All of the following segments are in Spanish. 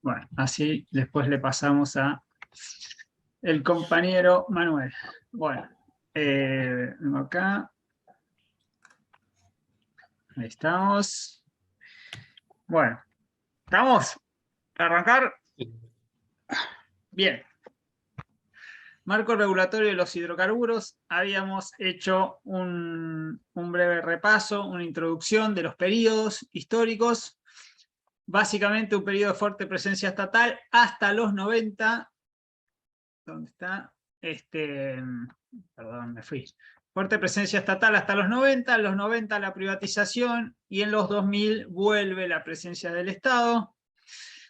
Bueno, así después le pasamos a el compañero Manuel. Bueno, vengo acá. Ahí estamos. Bueno, ¿estamos? ¿Para arrancar? Bien. Marco regulatorio de los hidrocarburos. Habíamos hecho un breve repaso, una introducción de los periodos históricos. Básicamente un periodo de fuerte presencia estatal hasta los 90. ¿Dónde está? Perdón, me fui. Fuerte presencia estatal hasta los 90, en los 90 la privatización y en los 2000 vuelve la presencia del Estado.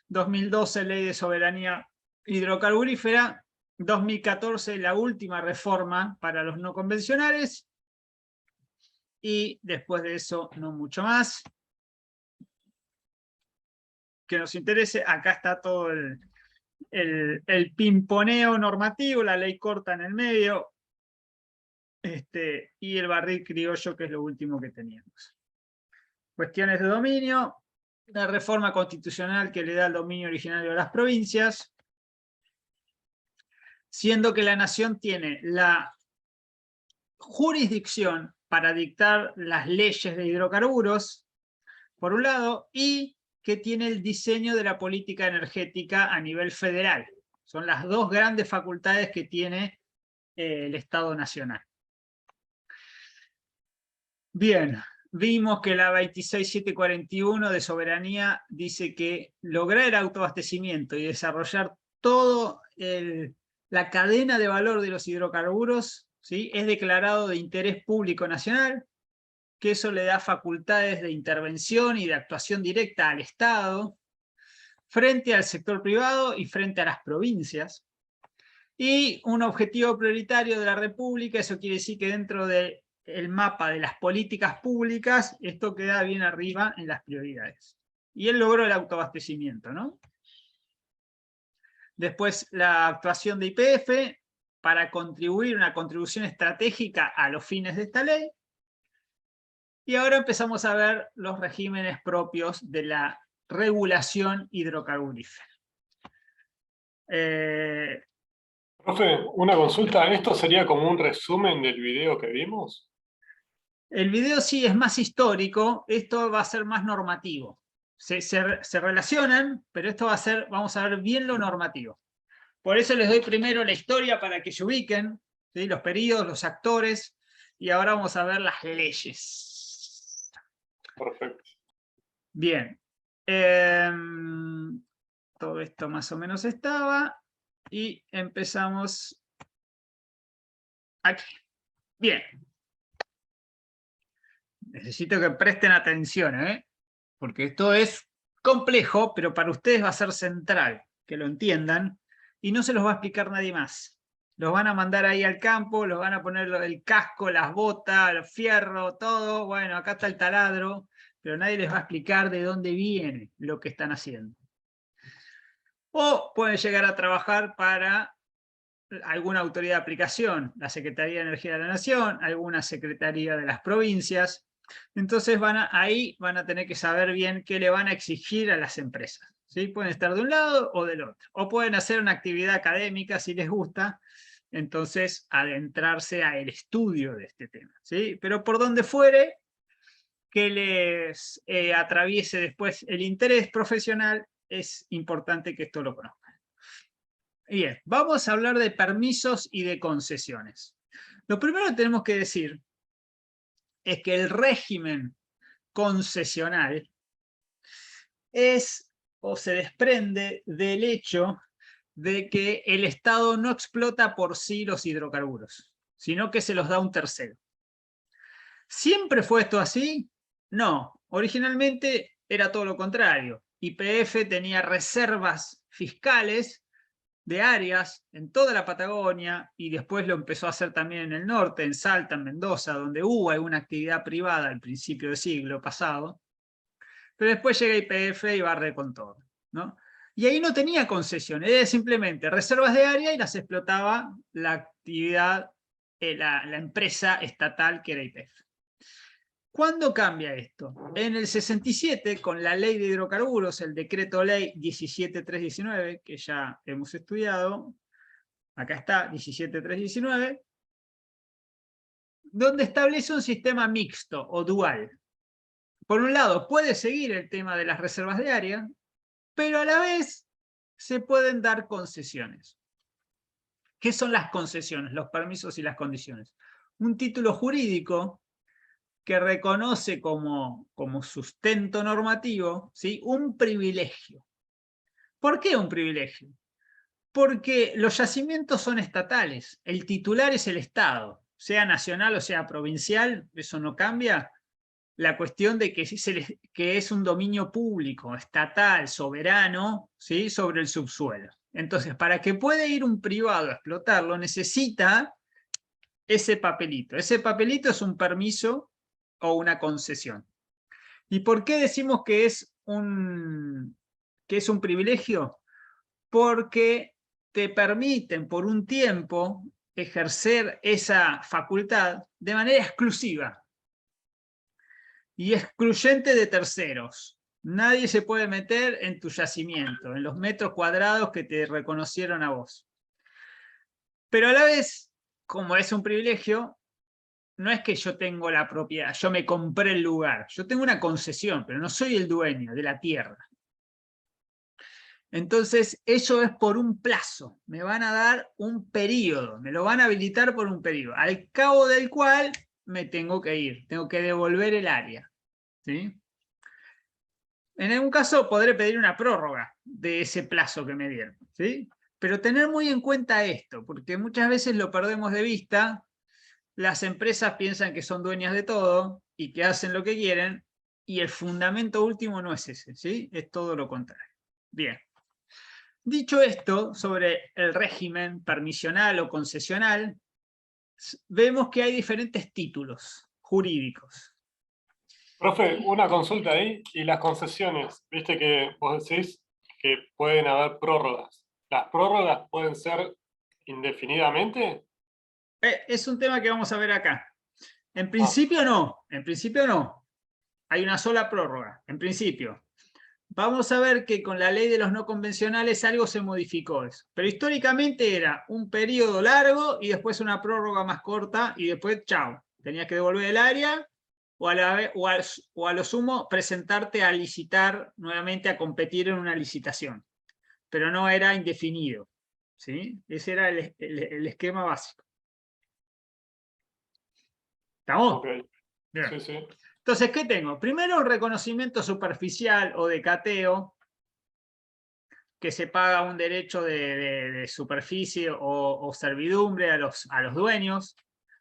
2012 ley de soberanía hidrocarburífera. 2014 la última reforma para los no convencionales. Y después de eso no mucho más. Que nos interese, acá está todo el pimponeo normativo, la ley corta en el medio, y el barril criollo, que es lo último que teníamos. Cuestiones de dominio, la reforma constitucional que le da el dominio originario a las provincias, siendo que la nación tiene la jurisdicción para dictar las leyes de hidrocarburos, por un lado, y que tiene el diseño de la política energética a nivel federal. Son las dos grandes facultades que tiene el Estado Nacional. Bien, vimos que la 26741 de soberanía dice que lograr el autoabastecimiento y desarrollar toda la cadena de valor de los hidrocarburos, ¿sí?, es declarado de interés público nacional, que eso le da facultades de intervención y de actuación directa al Estado, frente al sector privado y frente a las provincias. Y un objetivo prioritario de la República, eso quiere decir que dentro del mapa de las políticas públicas, esto queda bien arriba en las prioridades. Y él logró el autoabastecimiento, ¿no? Después la actuación de YPF para contribuir, una contribución estratégica a los fines de esta ley. Y ahora empezamos a ver los regímenes propios de la regulación hidrocarburífera. Profe, una consulta, ¿esto sería como un resumen del video que vimos? El video sí es más histórico, esto va a ser más normativo. Se relacionan, pero esto va a ser, vamos a ver bien lo normativo. Por eso les doy primero la historia para que se ubiquen, ¿sí?, los periodos, los actores, y ahora vamos a ver las leyes. Perfecto. Bien. Todo esto más o menos estaba, y empezamos aquí. Bien. Necesito que presten atención, porque esto es complejo, pero para ustedes va a ser central, que lo entiendan, y no se los va a explicar nadie más. Los van a mandar ahí al campo, los van a poner el casco, las botas, el fierro, todo. Bueno, acá está el taladro, pero nadie les va a explicar de dónde viene lo que están haciendo. O pueden llegar a trabajar para alguna autoridad de aplicación, la Secretaría de Energía de la Nación, alguna secretaría de las provincias. Entonces ahí van a tener que saber bien qué le van a exigir a las empresas, ¿sí? Pueden estar de un lado o del otro. O pueden hacer una actividad académica si les gusta, entonces adentrarse al estudio de este tema, ¿sí? Pero por donde fuere, que les atraviese después el interés profesional, es importante que esto lo conozcan. Bien, vamos a hablar de permisos y de concesiones. Lo primero que tenemos que decir es que el régimen concesional es o se desprende del hecho de que el Estado no explota por sí los hidrocarburos, sino que se los da a un tercero. ¿Siempre fue esto así? No, originalmente era todo lo contrario. YPF tenía reservas fiscales de áreas en toda la Patagonia, y después lo empezó a hacer también en el norte, en Salta, en Mendoza, donde hubo alguna actividad privada al principio del siglo pasado, pero después llega YPF y barre con todo, ¿no? Y ahí no tenía concesiones, era simplemente reservas de área y las explotaba la actividad, la empresa estatal que era YPF. ¿Cuándo cambia esto? En el 67, con la ley de hidrocarburos, el decreto ley 17319, que ya hemos estudiado, acá está, 17319, donde establece un sistema mixto o dual. Por un lado, puede seguir el tema de las reservas de área, pero a la vez se pueden dar concesiones. ¿Qué son las concesiones, los permisos y las condiciones? Un título jurídico que reconoce como sustento normativo, ¿sí?, un privilegio. ¿Por qué un privilegio? Porque los yacimientos son estatales, el titular es el Estado, sea nacional o sea provincial, eso no cambia. La cuestión de que es un dominio público, estatal, soberano, ¿sí?, sobre el subsuelo. Entonces, para que pueda ir un privado a explotarlo, necesita ese papelito. Ese papelito es un permiso o una concesión. ¿Y por qué decimos que es un privilegio? Porque te permiten por un tiempo ejercer esa facultad de manera exclusiva y excluyente de terceros. Nadie se puede meter en tu yacimiento, en los metros cuadrados que te reconocieron a vos. Pero a la vez, como es un privilegio, no es que yo tengo la propiedad, yo me compré el lugar, yo tengo una concesión, pero no soy el dueño de la tierra. Entonces, eso es por un plazo, me van a dar un periodo, me lo van a habilitar por un periodo, al cabo del cual me tengo que ir, tengo que devolver el área, ¿sí? En algún caso podré pedir una prórroga de ese plazo que me dieron, ¿sí? Pero tener muy en cuenta esto, porque muchas veces lo perdemos de vista. Las empresas piensan que son dueñas de todo y que hacen lo que quieren, y el fundamento último no es ese, ¿sí? Es todo lo contrario. Bien. Dicho esto, sobre el régimen permisional o concesional, vemos que hay diferentes títulos jurídicos. Profe, una consulta ahí, y las concesiones, viste que vos decís que pueden haber prórrogas. ¿Las prórrogas pueden ser indefinidamente? Es un tema que vamos a ver acá. En principio no, en principio no. Hay una sola prórroga, en principio. Vamos a ver que con la ley de los no convencionales algo se modificó eso. Pero históricamente era un periodo largo y después una prórroga más corta y después, chao, tenías que devolver el área o a lo sumo presentarte a licitar nuevamente, a competir en una licitación. Pero no era indefinido, ¿sí? Ese era el esquema básico. ¿Estamos? Ok, Bien. sí, sí. Entonces, ¿qué tengo? Primero, un reconocimiento superficial o de cateo, que se paga un derecho de superficie o servidumbre a los dueños.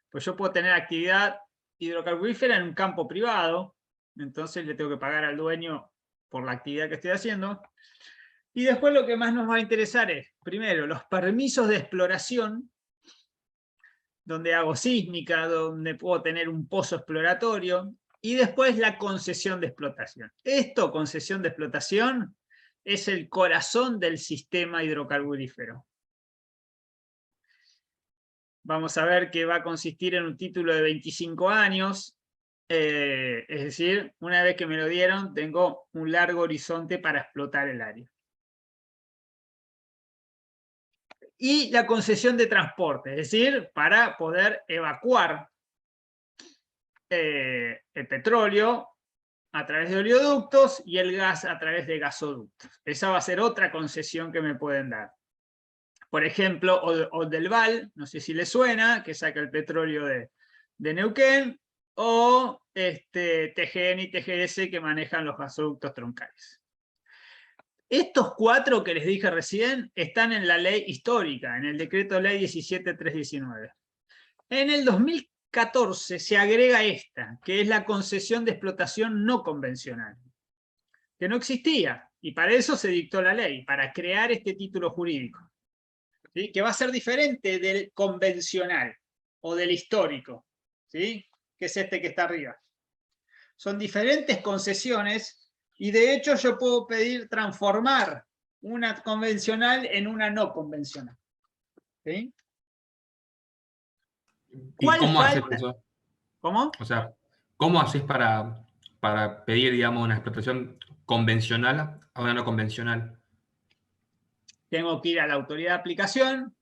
Pues yo puedo tener actividad hidrocarburífera en un campo privado, entonces le tengo que pagar al dueño por la actividad que estoy haciendo. Y después lo que más nos va a interesar es, primero, los permisos de exploración, donde hago sísmica, donde puedo tener un pozo exploratorio, y después la concesión de explotación. Esto, concesión de explotación, es el corazón del sistema hidrocarburífero. Vamos a ver que va a consistir en un título de 25 años, es decir, una vez que me lo dieron, tengo un largo horizonte para explotar el área. Y la concesión de transporte, es decir, para poder evacuar el petróleo a través de oleoductos y el gas a través de gasoductos. Esa va a ser otra concesión que me pueden dar. Por ejemplo, Oldelval, no sé si le suena, que saca el petróleo de Neuquén, o TGN y TGS, que manejan los gasoductos troncales. Estos cuatro que les dije recién están en la ley histórica, en el decreto ley 17319. En el 2014 se agrega esta, que es la concesión de explotación no convencional, que no existía, y para eso se dictó la ley, para crear este título jurídico, ¿sí?, que va a ser diferente del convencional o del histórico, ¿sí?, que es este que está arriba. Son diferentes concesiones y de hecho yo puedo pedir transformar una convencional en una no convencional, ¿sí? ¿Y ¿Cuál cómo haces falta? eso? ¿Cómo? O sea, ¿Cómo haces para pedir, digamos, una explotación convencional a una no convencional? Tengo que ir a la autoridad de aplicación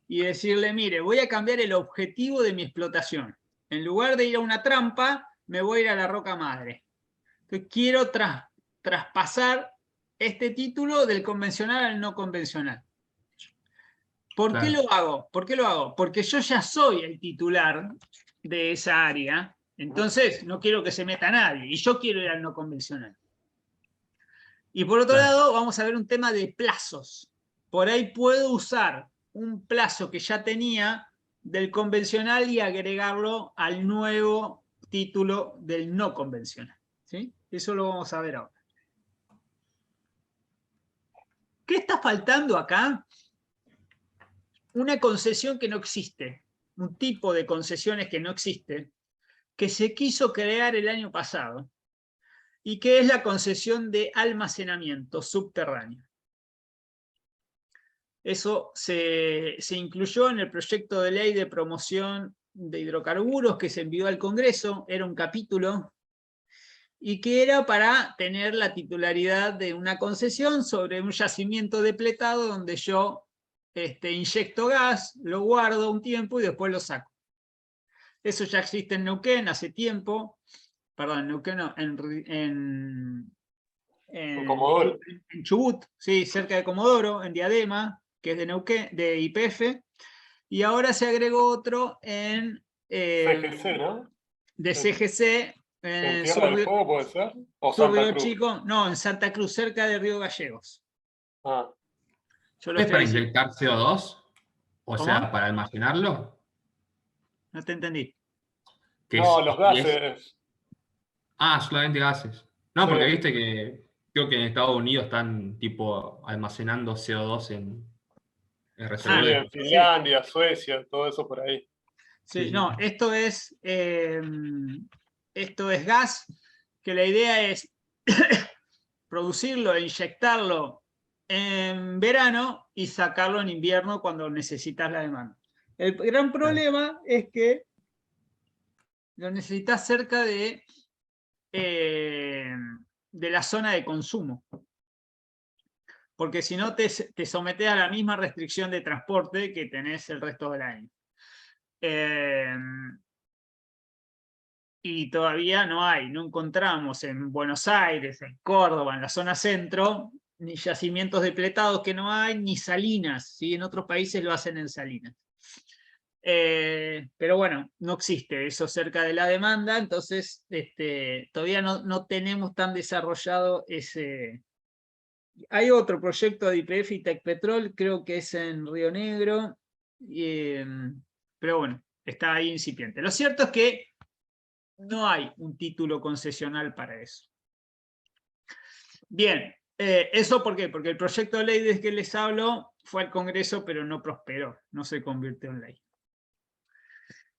y decirle, mire, voy a cambiar el objetivo de mi explotación. En lugar de ir a una trampa, me voy a ir a la roca madre. Entonces, quiero traspasar este título del convencional al no convencional. ¿Por qué Claro. lo hago? ¿Por qué lo hago? Porque yo ya soy el titular de esa área, entonces no quiero que se meta nadie, y yo quiero ir al no convencional. Y por otro Claro. lado, vamos a ver un tema de plazos. Por ahí puedo usar un plazo que ya tenía del convencional y agregarlo al nuevo título del no convencional. ¿Sí? Eso lo vamos a ver ahora. ¿Qué está faltando acá? Una concesión que no existe, un tipo de concesiones que no existe, que se quiso crear el año pasado y que es la concesión de almacenamiento subterráneo. Eso se incluyó en el proyecto de ley de promoción de hidrocarburos que se envió al Congreso, era un capítulo, y que era para tener la titularidad de una concesión sobre un yacimiento depletado donde yo inyecto gas, lo guardo un tiempo y después lo saco. Eso ya existe en Neuquén hace tiempo, perdón, Neuquén no, Comodoro. en Chubut, sí, cerca de Comodoro, en Diadema, que es de Neuquén, de YPF, y ahora se agregó otro en CGC, ¿no? de CGC ¿En en Tierra del Fuego puede ser? ¿O Sur Santa Río Cruz? Chico, no, en Santa Cruz, cerca de Río Gallegos. Ah, Yo lo ¿Es estoy para diciendo. inyectar CO2? O sea, ¿Cómo? para almacenarlo. No te entendí. Que no, es, los y es, gases. solamente gases. No, Sí, porque viste que creo que en Estados Unidos están tipo almacenando CO2 en sí, Ah, en reservorios. sí, Finlandia, Suecia, todo eso por ahí. Sí, sí, sí. no, esto es gas, que la idea es producirlo e inyectarlo en verano y sacarlo en invierno cuando necesitas la demanda. El gran Claro. problema es que lo necesitas cerca de la zona de consumo, porque si no te sometes a la misma restricción de transporte que tenés el resto del año. Y todavía no encontramos en Buenos Aires, en Córdoba, en la zona centro, ni yacimientos depletados que no hay, ni salinas, ¿sí? En otros países lo hacen en salinas. Pero bueno, no existe eso cerca de la demanda, entonces todavía no tenemos tan desarrollado ese. Hay otro proyecto de YPF y Tecpetrol, creo que es en Río Negro, pero bueno, está ahí incipiente. Lo cierto es que no hay un título concesional para eso. Bien, ¿eso por qué? Porque el proyecto de ley del que les hablo fue al Congreso, pero no prosperó, no se convirtió en ley.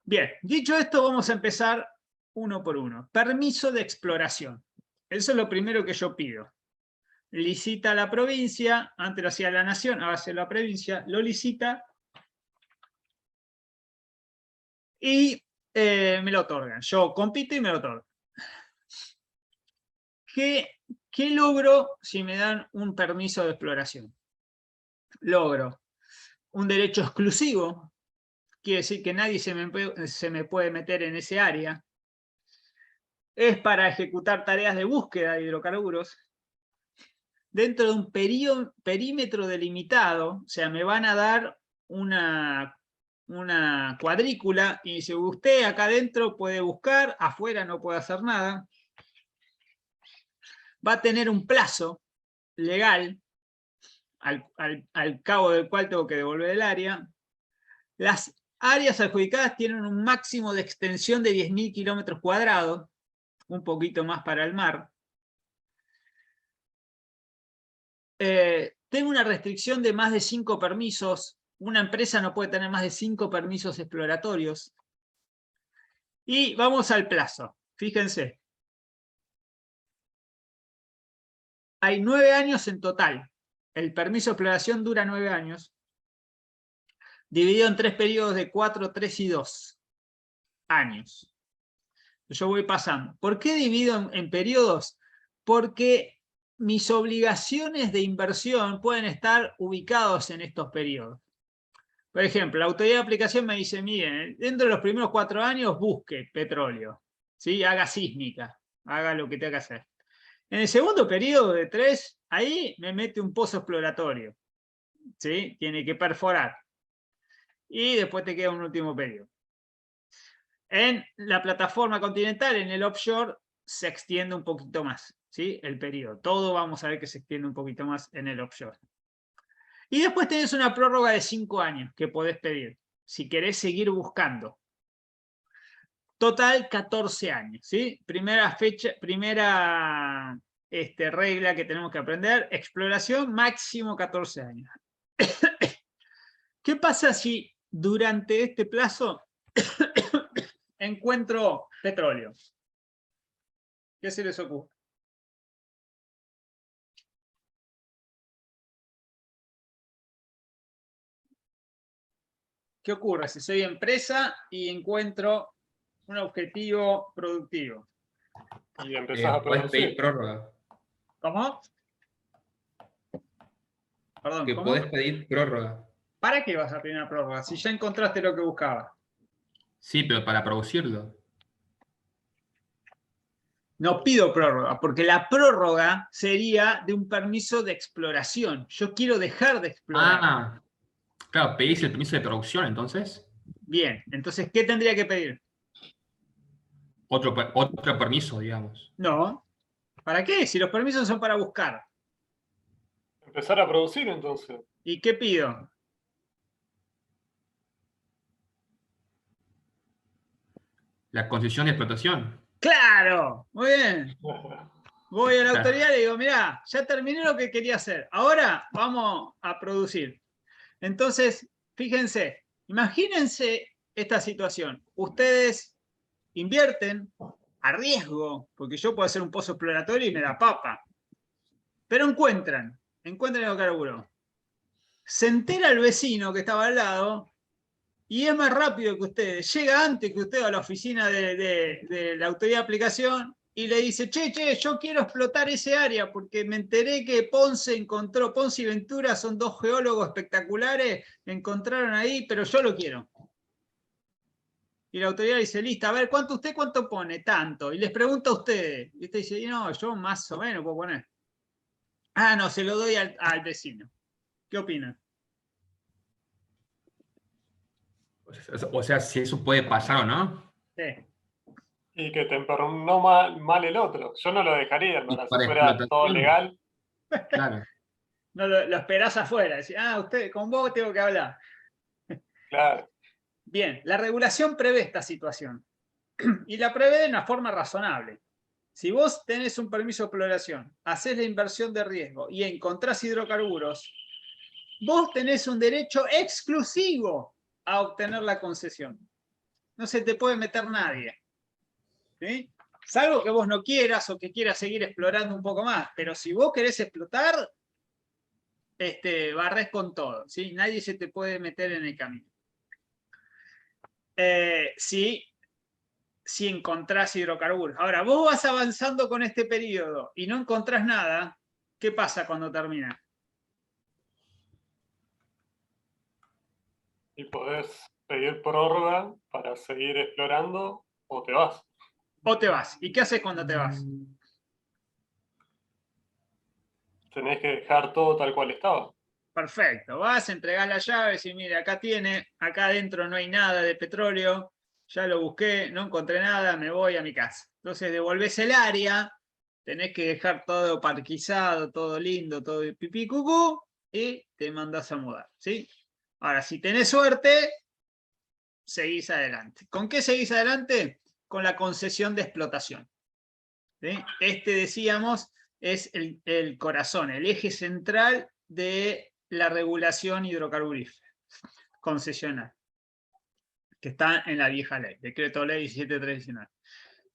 Bien, dicho esto, vamos a empezar uno por uno. Permiso de exploración. Eso es lo primero que yo pido. Licita la provincia, antes lo hacía la nación, ahora hace la provincia, lo licita y me lo otorgan. Yo compito y me lo otorgan. ¿Qué logro si me dan un permiso de exploración? Logro un derecho exclusivo, quiere decir que nadie se me puede meter en ese área. Es para ejecutar tareas de búsqueda de hidrocarburos dentro de un perímetro delimitado, o sea, me van a dar una cuadrícula y dice, usted acá adentro puede buscar, afuera no puede hacer nada. Va a tener un plazo legal al cabo del cual tengo que devolver el área. Las áreas adjudicadas tienen un máximo de extensión de 10.000 kilómetros cuadrados, un poquito más para el mar. Tengo una restricción de más de 5 permisos. Una empresa no puede tener más de 5 permisos exploratorios. Y vamos al plazo. Fíjense. Hay 9 años en total. El permiso de exploración dura 9 años. Dividido en 3 periodos de 4, 3 y 2 años. Yo voy pasando. ¿Por qué divido en periodos? Porque mis obligaciones de inversión pueden estar ubicados en estos periodos. Por ejemplo, la autoridad de aplicación me dice, miren, dentro de los primeros 4 años busque petróleo, ¿sí? Haga sísmica, haga lo que tenga que hacer. En el segundo periodo de 3, ahí me mete un pozo exploratorio, ¿sí? Tiene que perforar. Y después te queda un último periodo. En la plataforma continental, en el offshore, se extiende un poquito más, ¿sí? El periodo. Todo vamos a ver que se extiende un poquito más en el offshore. Y después tenés una prórroga de 5 años que podés pedir, si querés seguir buscando. Total, 14 años, ¿sí? Primera fecha, primera regla que tenemos que aprender, exploración, máximo 14 años. ¿Qué pasa si durante este plazo encuentro petróleo? ¿Qué se les ocurre? ¿Qué ocurre si soy empresa y encuentro un objetivo productivo? Y empezás a Podés pedir producir. prórroga. ¿Cómo? Perdón, Que ¿cómo? podés pedir prórroga. ¿Para qué vas a pedir una prórroga? Si ya encontraste lo que buscabas. Sí, pero para producirlo. No pido prórroga, porque la prórroga sería de un permiso de exploración. Yo quiero dejar de explorar. Ah, claro, pedís el permiso de producción, entonces. Bien, entonces, ¿qué tendría que pedir? Otro permiso, digamos. No. ¿Para qué? Si los permisos son para buscar. Empezar a producir entonces. ¿Y qué pido? La concesión de explotación. ¡Claro! Muy bien. Voy a la Claro. autoridad y le digo, mirá, ya terminé lo que quería hacer. Ahora vamos a producir. Entonces, fíjense, imagínense esta situación. Ustedes invierten a riesgo, porque yo puedo hacer un pozo exploratorio y me da papa. Pero encuentran hidrocarburos. Se entera el vecino que estaba al lado y es más rápido que ustedes. Llega antes que usted a la oficina de la autoridad de aplicación y le dice, che, yo quiero explotar ese área porque me enteré que Ponce y Ventura son 2 geólogos espectaculares, encontraron ahí, pero yo lo quiero. Y la autoridad dice, listo, a ver, ¿cuánto pone? Tanto. Y les pregunta a ustedes. Y usted dice, no, yo más o menos puedo poner. Ah, no, se lo doy al vecino. ¿Qué opinan? O sea, si eso puede pasar o no. Sí. Y que te emperró mal el otro. Yo no lo dejaría, Y hermano. Si para fuera todo explotación, legal, claro. No, lo esperás afuera. Decís, usted, con vos tengo que hablar. claro. Bien, la regulación prevé esta situación. Y la prevé de una forma razonable. Si vos tenés un permiso de exploración, hacés la inversión de riesgo y encontrás hidrocarburos, vos tenés un derecho exclusivo a obtener la concesión. No se te puede meter nadie. ¿Sí? Salvo que vos no quieras o que quieras seguir explorando un poco más. Pero si vos querés explotar, barrés con todo. ¿Sí? Nadie se te puede meter en el camino. Si encontrás hidrocarburos. Ahora, vos vas avanzando con este periodo y no encontrás nada, ¿qué pasa cuando termina? Y podés pedir prórroga para seguir explorando o te vas. O te vas. ¿Y qué haces cuando te vas? Tenés que dejar todo tal cual estaba. Perfecto. Vas, entregás las llaves y mire, acá adentro no hay nada de petróleo, ya lo busqué, no encontré nada, me voy a mi casa. Entonces devolvés el área, tenés que dejar todo parquizado, todo lindo, todo pipí cucú, y te mandás a mudar, ¿sí? Ahora, si tenés suerte, seguís adelante. ¿Con qué seguís adelante? Con la concesión de explotación. ¿Sí? Decíamos, es el corazón, el eje central de la regulación hidrocarburífera concesional, que está en la vieja ley, Decreto Ley 17319.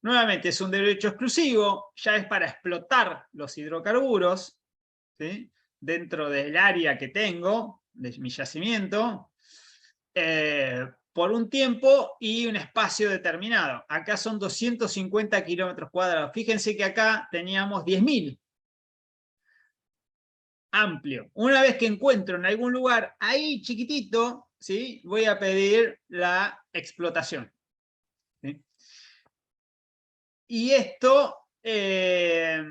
Nuevamente, es un derecho exclusivo, ya es para explotar los hidrocarburos, ¿sí? Dentro del área que tengo, de mi yacimiento, por un tiempo y un espacio determinado. Acá son 250 kilómetros cuadrados. Fíjense que acá teníamos 10.000. Amplio. Una vez que encuentro en algún lugar, ahí chiquitito, ¿sí? Voy a pedir la explotación. ¿Sí? Y esto, este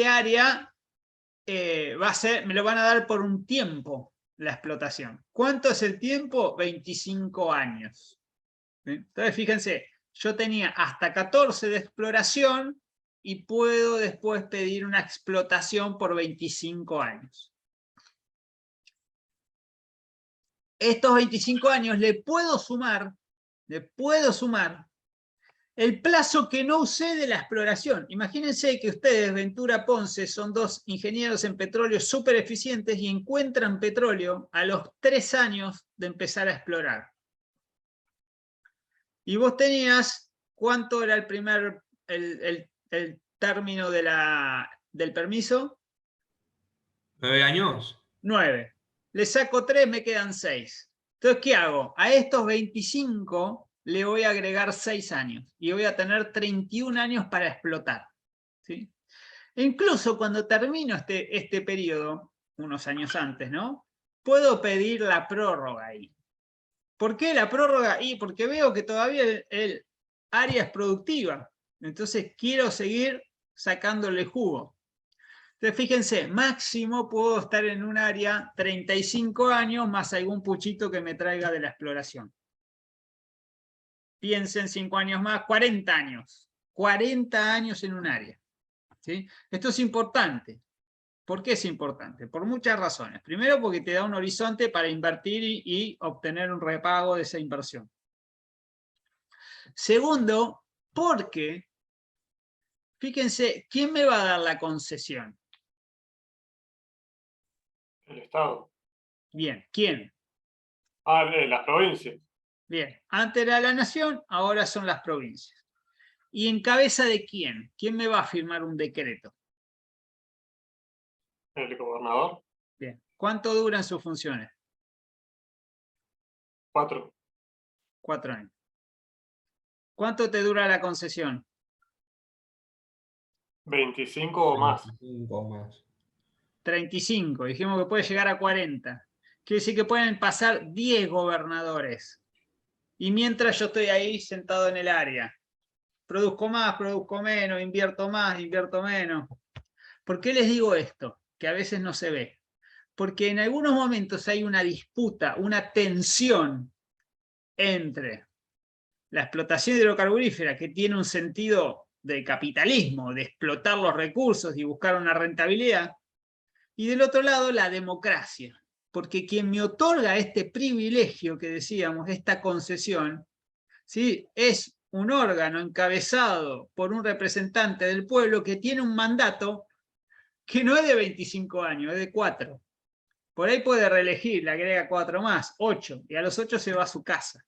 área va a ser, me lo van a dar por un tiempo la explotación. ¿Cuánto es el tiempo? 25 años. ¿Sí? Entonces, fíjense, yo tenía hasta 14 de exploración y puedo después pedir una explotación por 25 años. Estos 25 años le puedo sumar el plazo que no usé de la exploración. Imagínense que ustedes, Ventura Ponce, son dos ingenieros en petróleo súper eficientes y encuentran petróleo a los 3 años de empezar a explorar. Y vos tenías, ¿cuánto era el término del permiso? 9 años. 9. Le saco 3, me quedan 6. Entonces, ¿qué hago? A estos 25 le voy a agregar 6 años y voy a tener 31 años para explotar. ¿Sí? E incluso cuando termino este periodo, unos años antes, ¿no? Puedo pedir la prórroga ahí. ¿Por qué la prórroga? Y porque veo que todavía el área es productiva. Entonces quiero seguir sacándole jugo. Entonces fíjense, máximo puedo estar en un área 35 años más algún puchito que me traiga de la exploración. Piensen 5 años más, 40 años. 40 años en un área. ¿Sí? Esto es importante. ¿Por qué es importante? Por muchas razones. Primero, porque te da un horizonte para invertir y obtener un repago de esa inversión. Segundo, porque, fíjense, ¿quién me va a dar la concesión? El Estado. Bien, ¿quién? Las provincias. Bien, antes era la nación, ahora son las provincias. ¿Y en cabeza de quién? ¿Quién me va a firmar un decreto? El gobernador. Bien, ¿cuánto duran sus funciones? 4. 4 años. ¿Cuánto te dura la concesión? 25 o más. 25 más. 35, dijimos que puede llegar a 40. Quiere decir que pueden pasar 10 gobernadores. Y mientras yo estoy ahí sentado en el área, produzco más, produzco menos, invierto más, invierto menos. ¿Por qué les digo esto? Que a veces no se ve. Porque en algunos momentos hay una disputa, una tensión entre la explotación hidrocarburífera, que tiene un sentido de capitalismo, de explotar los recursos y buscar una rentabilidad, y del otro lado la democracia, porque quien me otorga este privilegio que decíamos, esta concesión, ¿sí? Es un órgano encabezado por un representante del pueblo que tiene un mandato que no es de 25 años, es de 4. Por ahí puede reelegir, le agrega 4 más, 8, y a los 8 se va a su casa.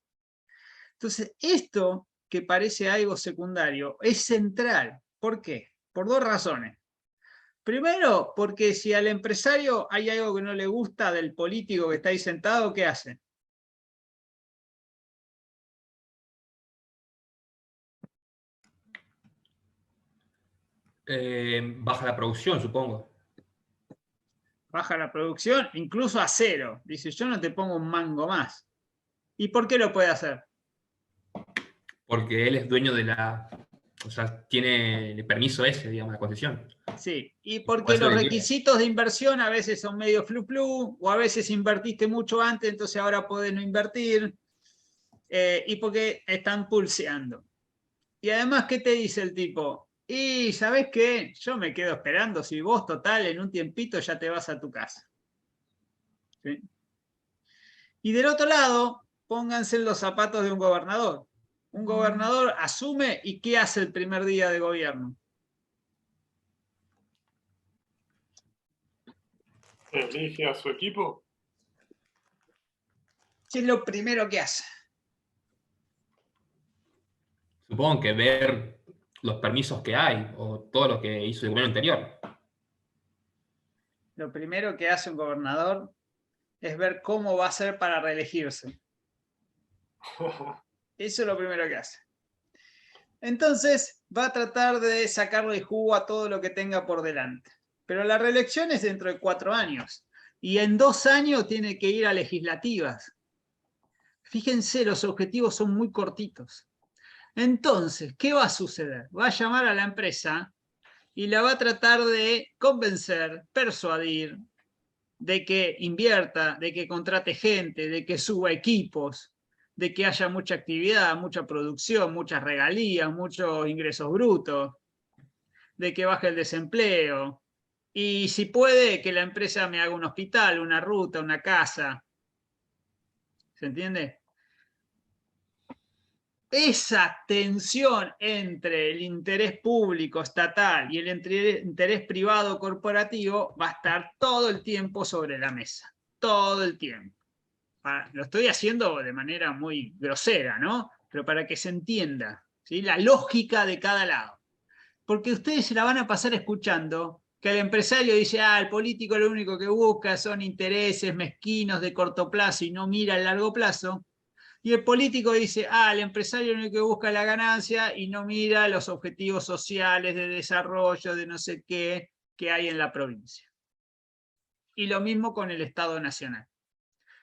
Entonces, esto que parece algo secundario es central. ¿Por qué? Por 2 razones. Primero, porque si al empresario hay algo que no le gusta del político que está ahí sentado, ¿qué hace? Baja la producción, supongo. Baja la producción, incluso a 0. Dice, yo no te pongo un mango más. ¿Y por qué lo puede hacer? Porque él es dueño de la... O sea, tiene el permiso ese, digamos, la concesión. Sí, y Puede porque hacer los lo que quiera. requisitos de inversión a veces son medio flu-flu, o a veces invertiste mucho antes, entonces ahora podés no invertir, y porque están pulseando. Y además, ¿qué te dice el tipo? Y, ¿sabés qué? Yo me quedo esperando, si vos, total, en un tiempito ya te vas a tu casa. ¿Sí? Y del otro lado, pónganse en los zapatos de un gobernador. Un gobernador asume y ¿qué hace el primer día de gobierno? Elige a su equipo. ¿Qué es lo primero que hace? Supongo que ver los permisos que hay o todo lo que hizo el gobierno anterior. Lo primero que hace un gobernador es ver cómo va a ser para reelegirse. Eso es lo primero que hace. Entonces va a tratar de sacarle jugo a todo lo que tenga por delante. Pero la reelección es dentro de 4 años. Y en 2 años tiene que ir a legislativas. Fíjense, los objetivos son muy cortitos. Entonces, ¿qué va a suceder? Va a llamar a la empresa y la va a tratar de convencer, persuadir, de que invierta, de que contrate gente, de que suba equipos, de que haya mucha actividad, mucha producción, muchas regalías, muchos ingresos brutos, de que baje el desempleo. Y si puede, que la empresa me haga un hospital, una ruta, una casa. ¿Se entiende? Esa tensión entre el interés público estatal y el interés privado corporativo va a estar todo el tiempo sobre la mesa. Todo el tiempo. Lo estoy haciendo de manera muy grosera, ¿no? Pero para que se entienda, ¿sí? La lógica de cada lado. Porque ustedes se la van a pasar escuchando que el empresario dice, el político lo único que busca son intereses mezquinos de corto plazo y no mira el largo plazo. Y el político dice, el empresario lo único que busca es la ganancia y no mira los objetivos sociales de desarrollo, de no sé qué, que hay en la provincia. Y lo mismo con el Estado Nacional.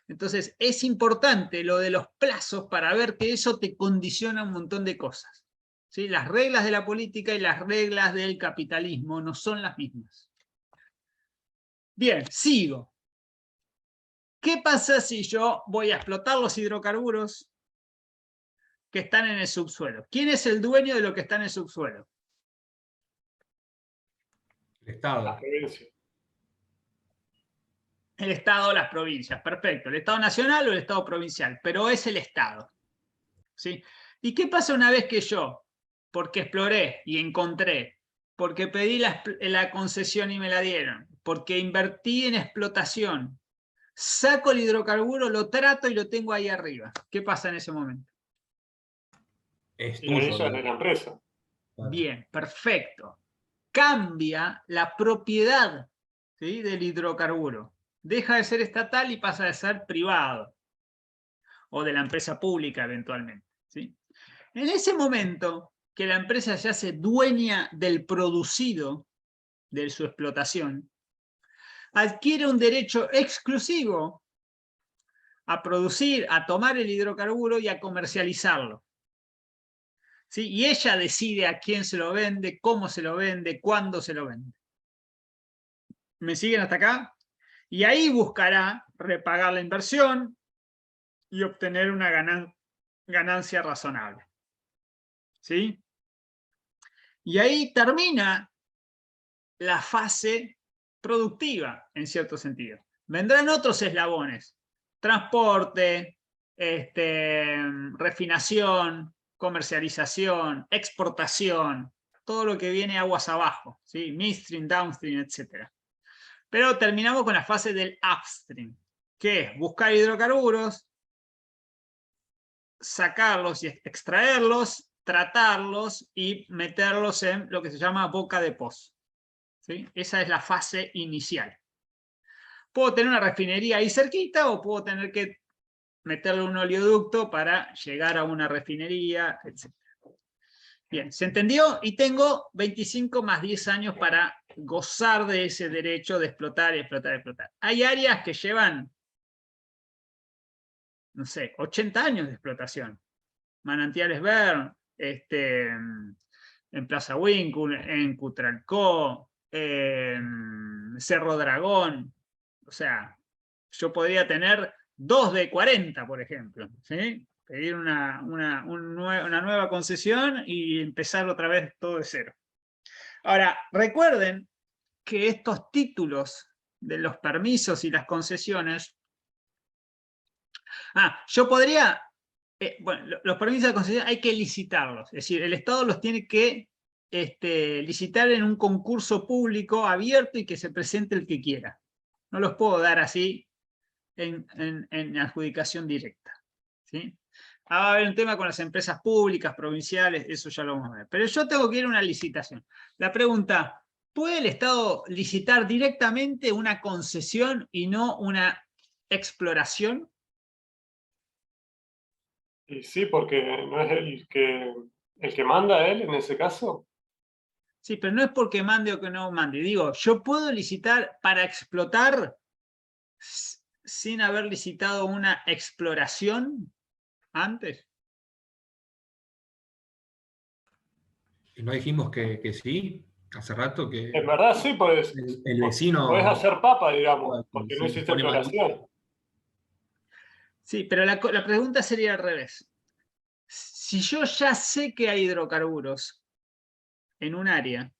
Entonces, es importante lo de los plazos para ver que eso te condiciona un montón de cosas. ¿Sí? Las reglas de la política y las reglas del capitalismo no son las mismas. Bien, sigo. ¿Qué pasa si yo voy a explotar los hidrocarburos que están en el subsuelo? ¿Quién es el dueño de lo que está en el subsuelo? El Estado. La provincia. El Estado o las provincias, perfecto. ¿El Estado nacional o el Estado provincial? Pero es el Estado. ¿Sí? ¿Y qué pasa una vez que yo, porque exploré y encontré, porque pedí la concesión y me la dieron, porque invertí en explotación, saco el hidrocarburo, lo trato y lo tengo ahí arriba? ¿Qué pasa en ese momento? Es Y ahí tuyo. ya es de la empresa. Bien, perfecto. Cambia la propiedad, ¿sí?, del hidrocarburo. Deja de ser estatal y pasa de ser privado. O de la empresa pública eventualmente. ¿Sí? En ese momento que la empresa se hace dueña del producido de su explotación, adquiere un derecho exclusivo a producir, a tomar el hidrocarburo y a comercializarlo. ¿Sí? Y ella decide a quién se lo vende, cómo se lo vende, cuándo se lo vende. ¿Me siguen hasta acá? Y ahí buscará repagar la inversión y obtener una ganancia razonable. ¿Sí? Y ahí termina la fase productiva, en cierto sentido. Vendrán otros eslabones: transporte, refinación, comercialización, exportación, todo lo que viene aguas abajo, ¿sí? Midstream, downstream, etc. Pero terminamos con la fase del upstream, que es buscar hidrocarburos, sacarlos y extraerlos, tratarlos y meterlos en lo que se llama boca de pozo. ¿Sí? Esa es la fase inicial. Puedo tener una refinería ahí cerquita o puedo tener que meterle un oleoducto para llegar a una refinería, etc. Bien, ¿se entendió? Y tengo 25 más 10 años para gozar de ese derecho de explotar y explotar y explotar. Hay áreas que llevan, no sé, 80 años de explotación. Manantiales Bern, en Plaza Winkle, en Cutralcó, Cerro Dragón. O sea, yo podría tener 2 de 40, por ejemplo. ¿Sí? Pedir una nueva concesión y empezar otra vez todo de cero. Ahora, recuerden que estos títulos de los permisos y las concesiones... yo podría... bueno, los permisos de concesión hay que licitarlos. Es decir, el Estado los tiene que licitar en un concurso público abierto y que se presente el que quiera. No los puedo dar así en adjudicación directa. ¿Sí? Va a haber un tema con las empresas públicas, provinciales, eso ya lo vamos a ver. Pero yo tengo que ir a una licitación. La pregunta: ¿puede el Estado licitar directamente una concesión y no una exploración? Y sí, porque no es el que manda él en ese caso. Sí, pero no es porque mande o que no mande. Digo, yo puedo licitar para explotar sin haber licitado una exploración antes. Y no dijimos que sí, hace rato que En verdad sí, pues el podés vecino hacer papa, digamos, porque no se hiciste pone mal. exploración. Sí, pero la pregunta sería al revés. Si yo ya sé que hay hidrocarburos en un área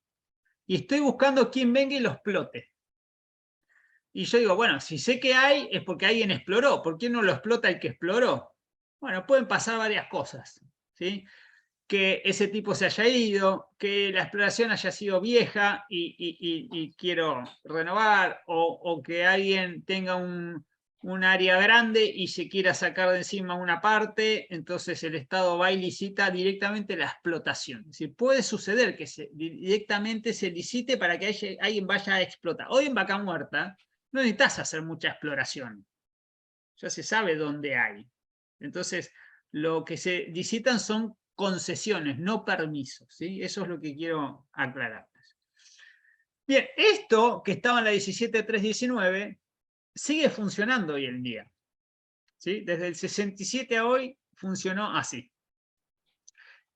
y estoy buscando quién venga y los explote. Y yo digo, bueno, si sé que hay es porque alguien exploró. ¿Por qué no lo explota el que exploró? Bueno, pueden pasar varias cosas, ¿sí? Que ese tipo se haya ido, que la exploración haya sido vieja y quiero renovar, o que alguien tenga un área grande y se quiera sacar de encima una parte, entonces el Estado va y licita directamente la explotación. Es decir, puede suceder que directamente se licite para que alguien vaya a explotar. Hoy en Vaca Muerta no necesitas hacer mucha exploración, ya se sabe dónde hay. Entonces, lo que se licitan son concesiones, no permisos, ¿sí? Eso es lo que quiero aclarar. Bien, esto que estaba en la 17.319 sigue funcionando hoy en día, ¿sí? Desde el 67 a hoy funcionó así.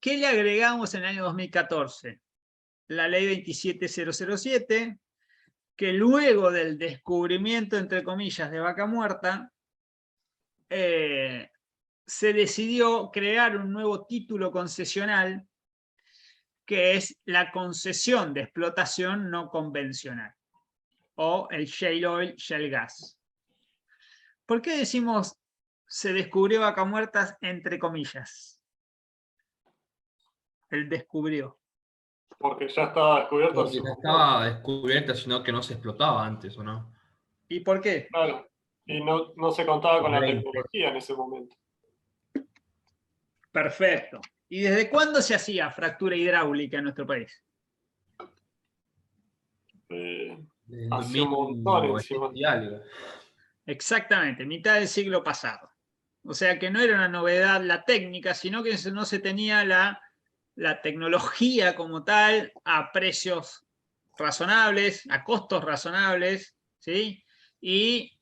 ¿Qué le agregamos en el año 2014? La ley 27007, que luego del descubrimiento, entre comillas, de Vaca Muerta, se decidió crear un nuevo título concesional que es la concesión de explotación no convencional o el shale oil, shale gas. ¿Por qué decimos se descubrió Vaca Muerta entre comillas? El descubrió. Porque ya estaba descubierto Porque hace un ya montón. estaba descubierta, sino que no se explotaba antes, ¿o no? ¿Y por qué? Claro. Y no se contaba con Por la ley. tecnología en ese momento. Perfecto. ¿Y desde cuándo se hacía fractura hidráulica en nuestro país? Eh, Desde el Hace un montón 1900 encima. y algo. Exactamente, mitad del siglo pasado. O sea que no era una novedad la técnica, sino que no se tenía la tecnología como tal a precios razonables, a costos razonables, ¿sí? Y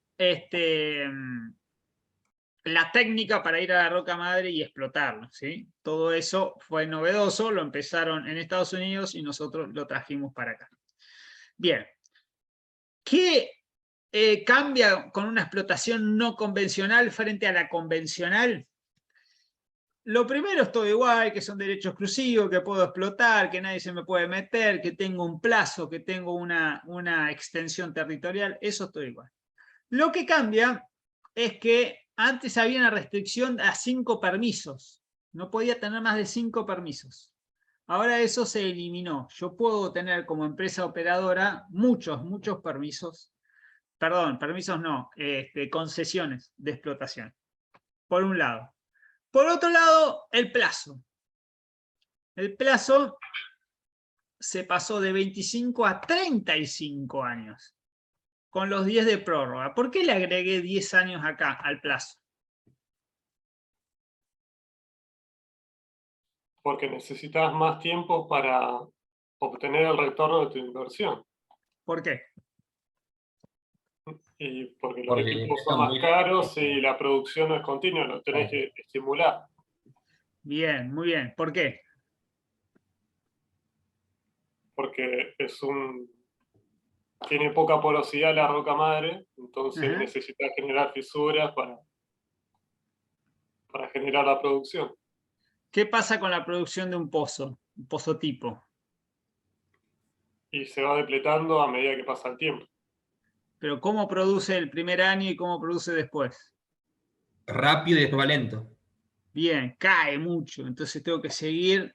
la técnica para ir a la roca madre y explotarlo, ¿sí? Todo eso fue novedoso, lo empezaron en Estados Unidos y nosotros lo trajimos para acá. Bien, ¿qué cambia con una explotación no convencional frente a la convencional? Lo primero es todo igual, que son derechos exclusivos, que puedo explotar, que nadie se me puede meter, que tengo un plazo, que tengo una extensión territorial, eso es todo igual. Lo que cambia es que antes había una restricción a 5 permisos, no podía tener más de 5 permisos. Ahora eso se eliminó. Yo puedo tener como empresa operadora muchos permisos, perdón, permisos no, concesiones de explotación, por un lado. Por otro lado, el plazo. El plazo se pasó de 25 a 35 años, con los 10 de prórroga. ¿Por qué le agregué 10 años acá al plazo? Porque necesitas más tiempo para obtener el retorno de tu inversión. ¿Por qué? Y porque los Porque equipos está son más muy... caros y la producción no es continua, lo tenés que estimular. Bien, muy bien. ¿Por qué? Porque tiene poca porosidad la roca madre, entonces Ajá. necesitas generar fisuras para generar la producción. ¿Qué pasa con la producción de un pozo tipo? Y se va depletando a medida que pasa el tiempo. Pero ¿cómo produce el primer año y cómo produce después? Rápido y después va lento. Bien, cae mucho, entonces tengo que seguir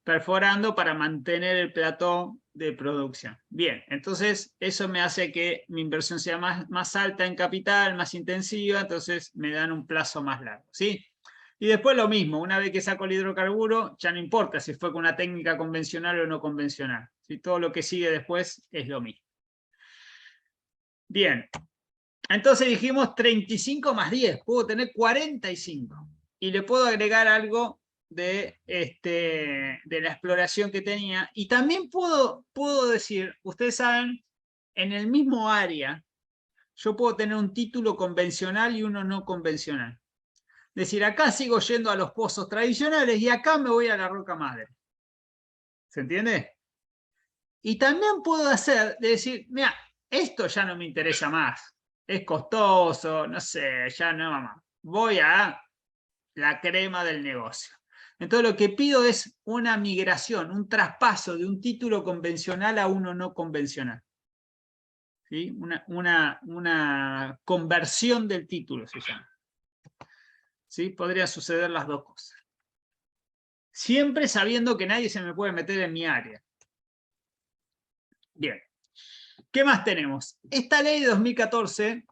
perforando para mantener el plató de producción. Bien, entonces eso me hace que mi inversión sea más alta en capital, más intensiva, entonces me dan un plazo más largo, ¿sí? Y después lo mismo, una vez que saco el hidrocarburo, ya no importa si fue con una técnica convencional o no convencional, ¿sí? Todo lo que sigue después es lo mismo. Bien, Entonces dijimos 35 más 10, puedo tener 45. Y le puedo agregar algo de la exploración que tenía. Y también puedo decir, ustedes saben, en el mismo área, yo puedo tener un título convencional y uno no convencional. Es decir, acá sigo yendo a los pozos tradicionales y acá me voy a la roca madre. ¿Se entiende? Y también puedo hacer, de decir, mira, esto ya no me interesa más. Es costoso, no sé, ya no, mamá. Voy a la crema del negocio. Entonces lo que pido es una migración, un traspaso de un título convencional a uno no convencional. ¿Sí? Una conversión del título se llama. ¿Sí? Podría suceder las dos cosas. Siempre sabiendo que nadie se me puede meter en mi área. Bien. ¿Qué más tenemos? Esta ley de 2014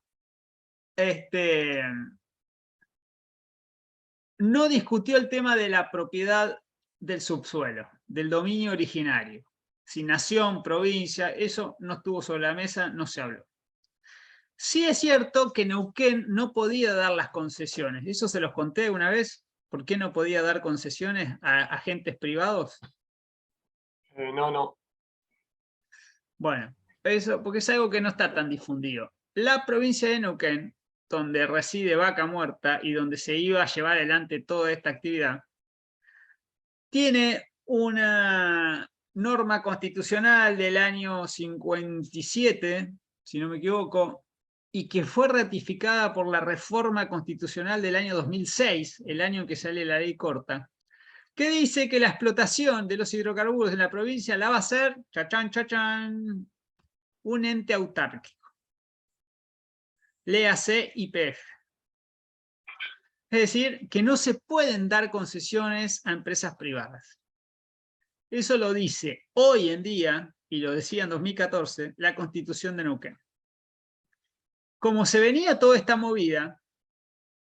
no discutió el tema de la propiedad del subsuelo, del dominio originario. Si nación, provincia, eso no estuvo sobre la mesa, no se habló. Sí es cierto que Neuquén no podía dar las concesiones. Eso se los conté una vez. ¿Por qué no podía dar concesiones a agentes privados? No. Bueno, eso porque es algo que no está tan difundido. La provincia de Neuquén, donde reside Vaca Muerta y donde se iba a llevar adelante toda esta actividad, tiene una norma constitucional del año 57, si no me equivoco, y que fue ratificada por la reforma constitucional del año 2006, el año en que sale la ley corta, que dice que la explotación de los hidrocarburos en la provincia la va a hacer, chachán, chachán, un ente autárquico. Léase YPF. Es decir, que no se pueden dar concesiones a empresas privadas. Eso lo dice hoy en día, y lo decía en 2014, la Constitución de Neuquén. Como se venía toda esta movida,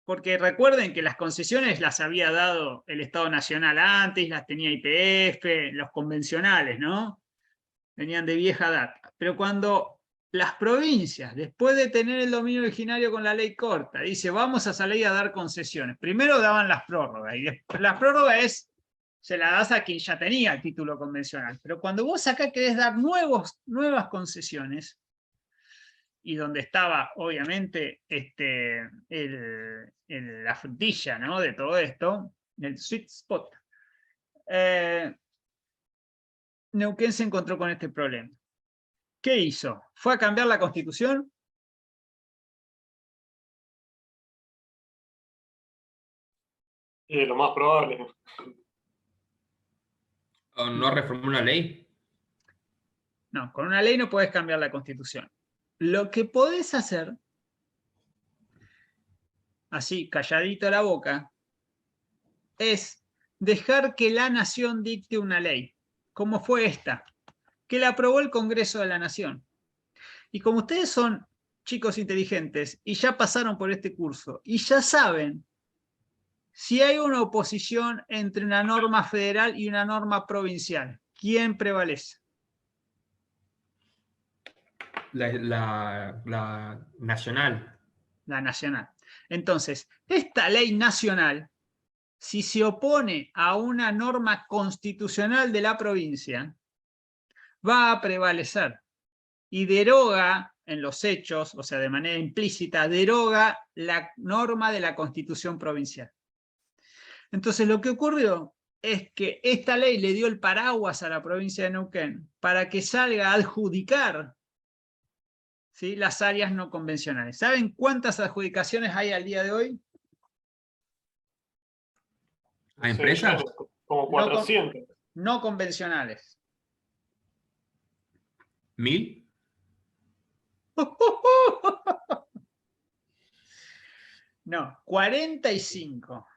porque recuerden que las concesiones las había dado el Estado Nacional antes, las tenía YPF, los convencionales, ¿no? Venían de vieja data. Pero cuando las provincias, después de tener el dominio originario con la ley corta, dice vamos a salir a dar concesiones, primero daban las prórrogas, y después, las prórrogas se la das a quien ya tenía el título convencional. Pero cuando vos acá querés dar nuevas concesiones, y donde estaba obviamente la frutilla, ¿no? De todo esto, el sweet spot, Neuquén se encontró con este problema. ¿Qué hizo? ¿Fue a cambiar la Constitución? Lo más probable. ¿O no reformó una ley? No, con una ley no podés cambiar la Constitución. Lo que podés hacer, así, calladito la boca, es dejar que la nación dicte una ley, como fue esta, que la aprobó el Congreso de la Nación. Y como ustedes son chicos inteligentes y ya pasaron por este curso y ya saben si hay una oposición entre una norma federal y una norma provincial, ¿quién prevalece? La nacional. La nacional. Entonces, esta ley nacional, si se opone a una norma constitucional de la provincia, va a prevalecer y deroga en los hechos, o sea, de manera implícita, deroga la norma de la Constitución provincial. Entonces, lo que ocurrió es que esta ley le dio el paraguas a la provincia de Neuquén para que salga a adjudicar, ¿sí?, las áreas no convencionales. ¿Saben cuántas adjudicaciones hay al día de hoy? ¿A empresas? Como 400. No convencionales. ¿1000? No, 45.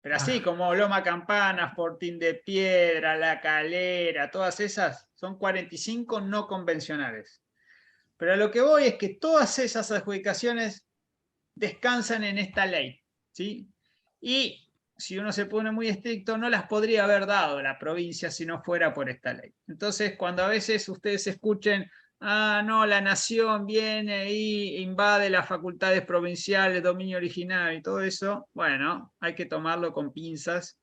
Pero así como Loma Campana, Fortín de Piedra, La Calera, todas esas son 45 no convencionales. Pero a lo que voy es que todas esas adjudicaciones descansan en esta ley, ¿sí? Y si uno se pone muy estricto, no las podría haber dado la provincia si no fuera por esta ley. Entonces, cuando a veces ustedes escuchen, ah, no, la nación viene y invade las facultades provinciales, dominio original y todo eso, bueno, hay que tomarlo con pinzas,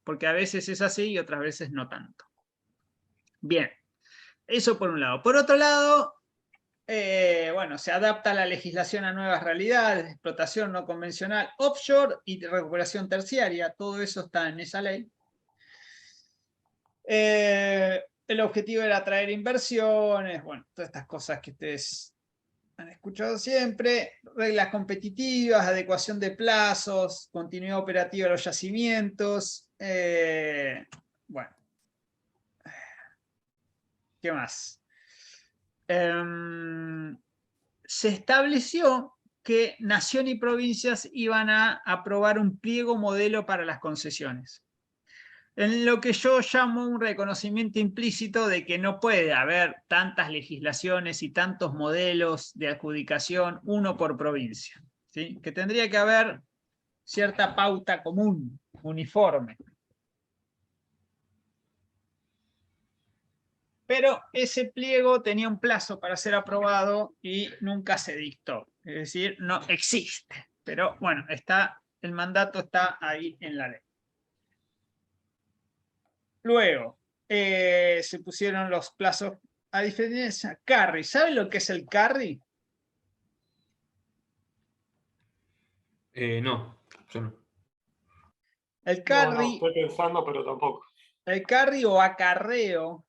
porque a veces es así y otras veces no tanto. Bien, eso por un lado. Por otro lado, bueno, se adapta la legislación a nuevas realidades, explotación no convencional, offshore y recuperación terciaria, todo eso está en esa ley. El objetivo era atraer inversiones, bueno, todas estas cosas que ustedes han escuchado siempre, reglas competitivas, adecuación de plazos, continuidad operativa de los yacimientos, bueno, ¿qué más? Se estableció que nación y provincias iban a aprobar un pliego modelo para las concesiones, en lo que yo llamo un reconocimiento implícito de que no puede haber tantas legislaciones y tantos modelos de adjudicación, uno por provincia, ¿sí? Que tendría que haber cierta pauta común, uniforme. Pero ese pliego tenía un plazo para ser aprobado y nunca se dictó. Es decir, no existe. Pero bueno, el mandato está ahí en la ley. Luego, se pusieron los plazos a diferencia. Carry, ¿saben lo que es el carry? No, yo no. El No, carry, estoy pensando, pero tampoco. el carry o acarreo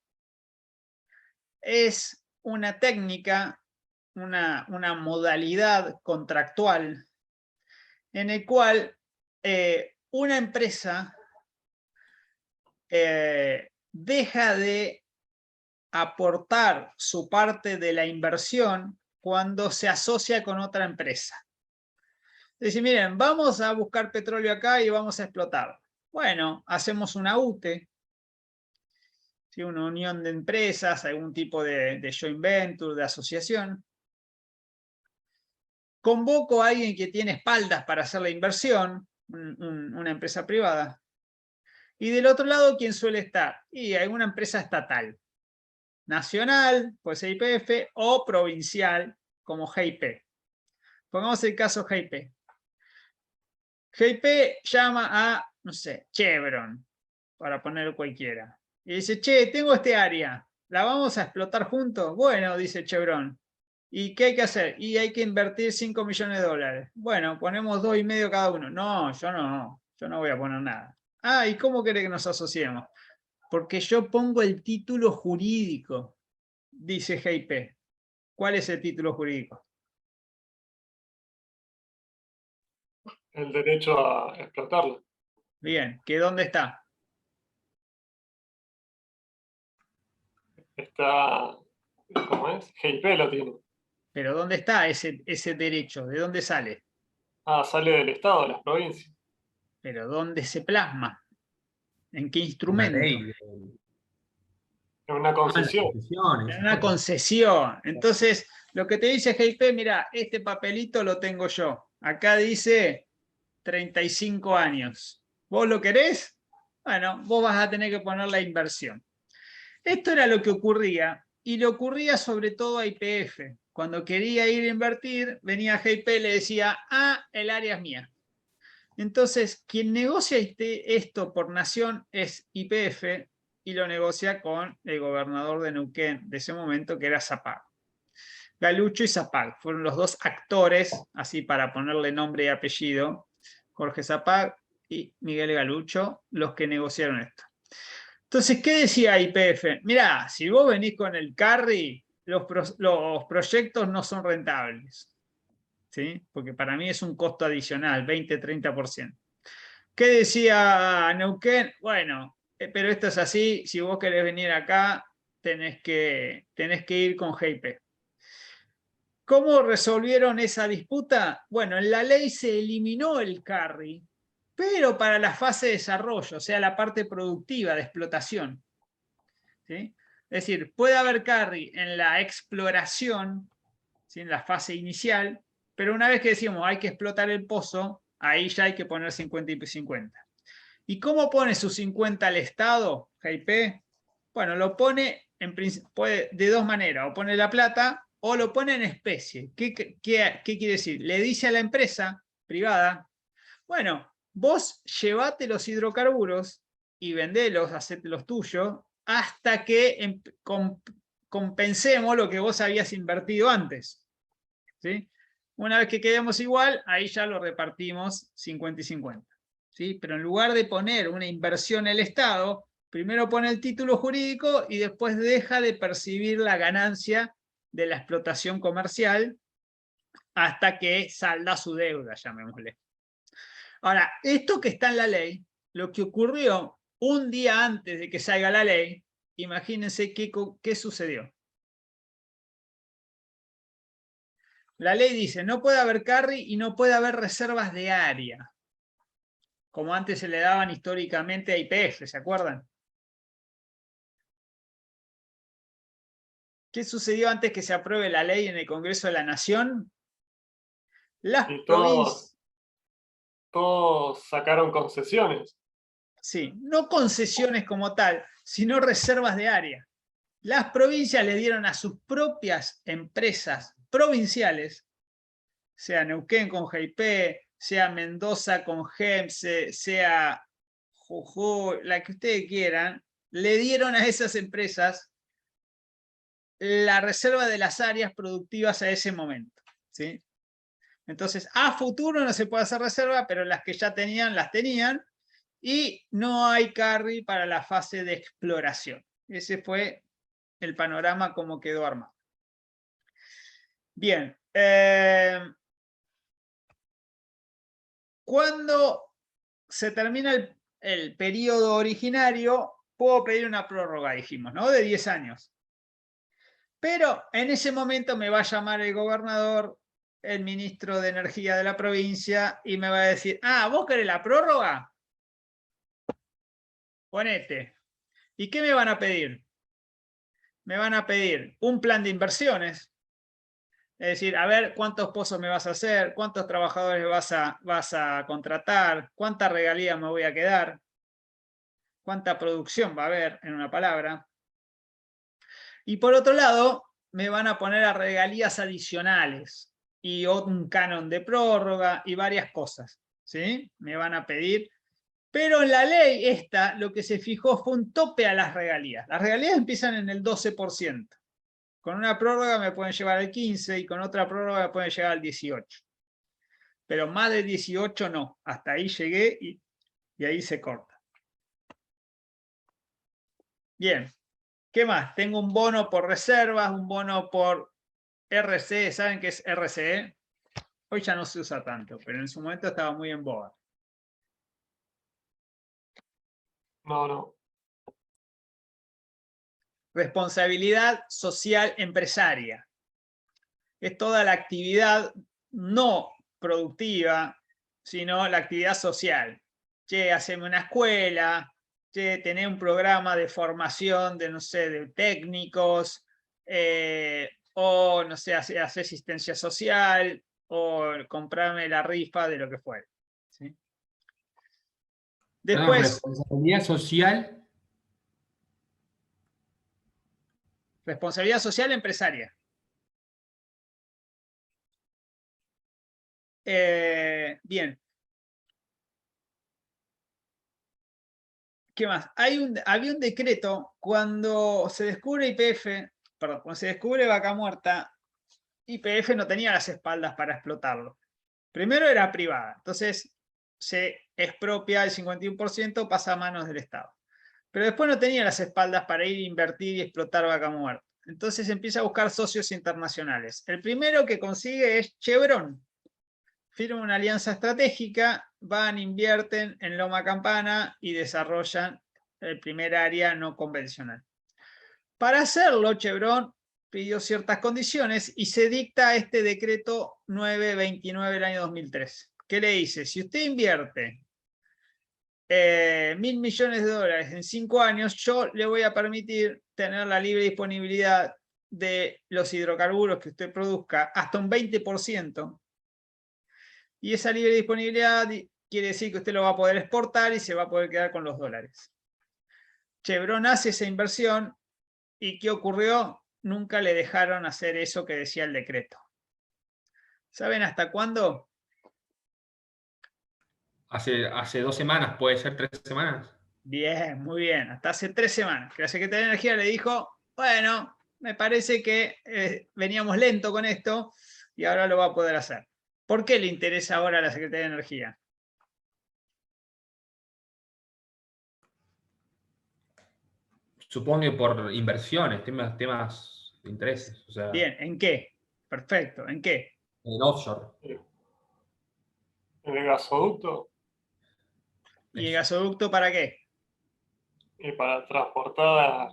es una técnica, una modalidad contractual en el cual una empresa deja de aportar su parte de la inversión cuando se asocia con otra empresa. Es decir, miren, vamos a buscar petróleo acá y vamos a explotar. Bueno, hacemos una UTE, ¿sí? Una unión de empresas, algún tipo de joint venture, de asociación. Convoco a alguien que tiene espaldas para hacer la inversión, una empresa privada. Y del otro lado, ¿quién suele estar? Y alguna empresa estatal, nacional, pues YPF, o provincial, como GIP. Pongamos el caso GIP. GIP llama a, no sé, Chevron, para poner cualquiera. Y dice, che, tengo este área, ¿la vamos a explotar juntos? Bueno, dice Chevron. ¿Y qué hay que hacer? Y hay que invertir 5 millones de dólares. Bueno, ponemos 2,5 cada uno. No, yo no voy a poner nada. Ah, ¿y cómo quiere que nos asociemos? Porque yo pongo el título jurídico, dice GIP. ¿Cuál es el título jurídico? El derecho a explotarlo. Bien, ¿que dónde está? Está, ¿cómo es? GIP lo tiene. Pero ¿dónde está ese derecho? ¿De dónde sale? Ah, sale del Estado, de las provincias. Pero ¿dónde se plasma? ¿En qué Una instrumento? ley. Es una Las concesión. concesiones, En una concesión. Entonces, lo que te dice GIP, mira, este papelito lo tengo yo. Acá dice 35 años. ¿Vos lo querés? Bueno, vos vas a tener que poner la inversión. Esto era lo que ocurría, y le ocurría sobre todo a YPF. Cuando quería ir a invertir, venía GIP y le decía, ah, el área es mía. Entonces, quien negocia esto por nación es YPF y lo negocia con el gobernador de Neuquén de ese momento, que era Zapag. Galucho y Zapag fueron los dos actores, así para ponerle nombre y apellido, Jorge Zapag y Miguel Galucho, los que negociaron esto. Entonces, ¿qué decía YPF? Mirá, si vos venís con el carry, los proyectos no son rentables, ¿sí? Porque para mí es un costo adicional, 20-30%. ¿Qué decía Neuquén? Bueno, pero esto es así, si vos querés venir acá, tenés que ir con GIP. ¿Cómo resolvieron esa disputa? Bueno, en la ley se eliminó el carry, pero para la fase de desarrollo, o sea, la parte productiva de explotación, ¿sí? Es decir, puede haber carry en la exploración, ¿sí? En la fase inicial, pero una vez que decimos hay que explotar el pozo, ahí ya hay que poner 50 y 50. ¿Y cómo pone su 50 al Estado, GIP? Bueno, lo pone puede de dos maneras, o pone la plata o lo pone en especie. ¿Qué quiere decir? Le dice a la empresa privada, bueno, vos llevate los hidrocarburos y vendelos, hacete los tuyos, hasta que compensemos lo que vos habías invertido antes. ¿Sí? Una vez que quedemos igual, ahí ya lo repartimos 50 y 50. ¿Sí? Pero en lugar de poner una inversión el Estado, primero pone el título jurídico y después deja de percibir la ganancia de la explotación comercial hasta que salda su deuda, llamémosle. Ahora, esto que está en la ley, lo que ocurrió un día antes de que salga la ley, imagínense qué sucedió. La ley dice, no puede haber carry y no puede haber reservas de área, como antes se le daban históricamente a YPF, ¿se acuerdan? ¿Qué sucedió antes que se apruebe la ley en el Congreso de la Nación? Las Y provincias... todos sacaron concesiones. Sí, no concesiones como tal, sino reservas de área. Las provincias le dieron a sus propias empresas provinciales, sea Neuquén con GIP, sea Mendoza con GEMSE, sea Jujuy, la que ustedes quieran, le dieron a esas empresas la reserva de las áreas productivas a ese momento. ¿Sí? Entonces, a futuro no se puede hacer reserva, pero las que ya tenían, las tenían, y no hay carry para la fase de exploración. Ese fue el panorama como quedó armado. Bien. Cuando se termina el periodo originario, puedo pedir una prórroga, dijimos, ¿no? De 10 años. Pero en ese momento me va a llamar el gobernador, el ministro de Energía de la provincia, y me va a decir, ah, ¿vos querés la prórroga? Ponete. ¿Y qué me van a pedir? Me van a pedir un plan de inversiones. Es decir, a ver cuántos pozos me vas a hacer, cuántos trabajadores vas a contratar, cuánta regalía me voy a quedar, cuánta producción va a haber, en una palabra. Y por otro lado, me van a poner a regalías adicionales y un canon de prórroga y varias cosas. ¿Sí? Me van a pedir. Pero en la ley esta, lo que se fijó fue un tope a las regalías. Las regalías empiezan en el 12%. Con una prórroga me pueden llevar al 15% y con otra prórroga me pueden llegar al 18%. Pero más de 18 no. Hasta ahí llegué y ahí se corta. Bien. ¿Qué más? Tengo un bono por reservas, un bono por RCE. ¿Saben qué es RCE? Hoy ya no se usa tanto, pero en su momento estaba muy en boga. No. Responsabilidad social empresaria. Es toda la actividad no productiva, sino la actividad social. Che, haceme una escuela, che, tener un programa de formación de, no sé, de técnicos, o, no sé, hacer asistencia social, o comprarme la rifa de lo que fuera. ¿Sí? Después, responsabilidad social. responsabilidad social empresaria. Bien. ¿Qué más? Había un decreto cuando se descubre YPF, perdón, cuando se descubre Vaca Muerta, YPF no tenía las espaldas para explotarlo. Primero era privada, entonces se expropia el 51%, pasa a manos del Estado. Pero después no tenía las espaldas para ir a invertir y explotar Vaca Muerta. Entonces empieza a buscar socios internacionales. El primero que consigue es Chevron. Firman una alianza estratégica, van, invierten en Loma Campana y desarrollan el primer área no convencional. Para hacerlo, Chevron pidió ciertas condiciones y se dicta este decreto 929 del año 2003, que le dice, si usted invierte $1.000 millones en 5 años, yo le voy a permitir tener la libre disponibilidad de los hidrocarburos que usted produzca hasta un 20%. Y esa libre disponibilidad quiere decir que usted lo va a poder exportar y se va a poder quedar con los dólares. Chevron hace esa inversión ¿Y qué ocurrió? Nunca le dejaron hacer eso que decía el decreto. ¿Saben hasta cuándo? Hace 2 semanas, puede ser 3 semanas. Bien, muy bien. Hasta hace 3 semanas que la Secretaría de Energía le dijo, bueno, me parece que veníamos lento con esto y ahora lo va a poder hacer. ¿Por qué le interesa ahora a la Secretaría de Energía? Supongo que por inversiones, temas de intereses, o sea, Bien, ¿en qué? Perfecto, ¿en qué? el offshore. En el gasoducto ¿Y el Eso. gasoducto para qué? y para transportar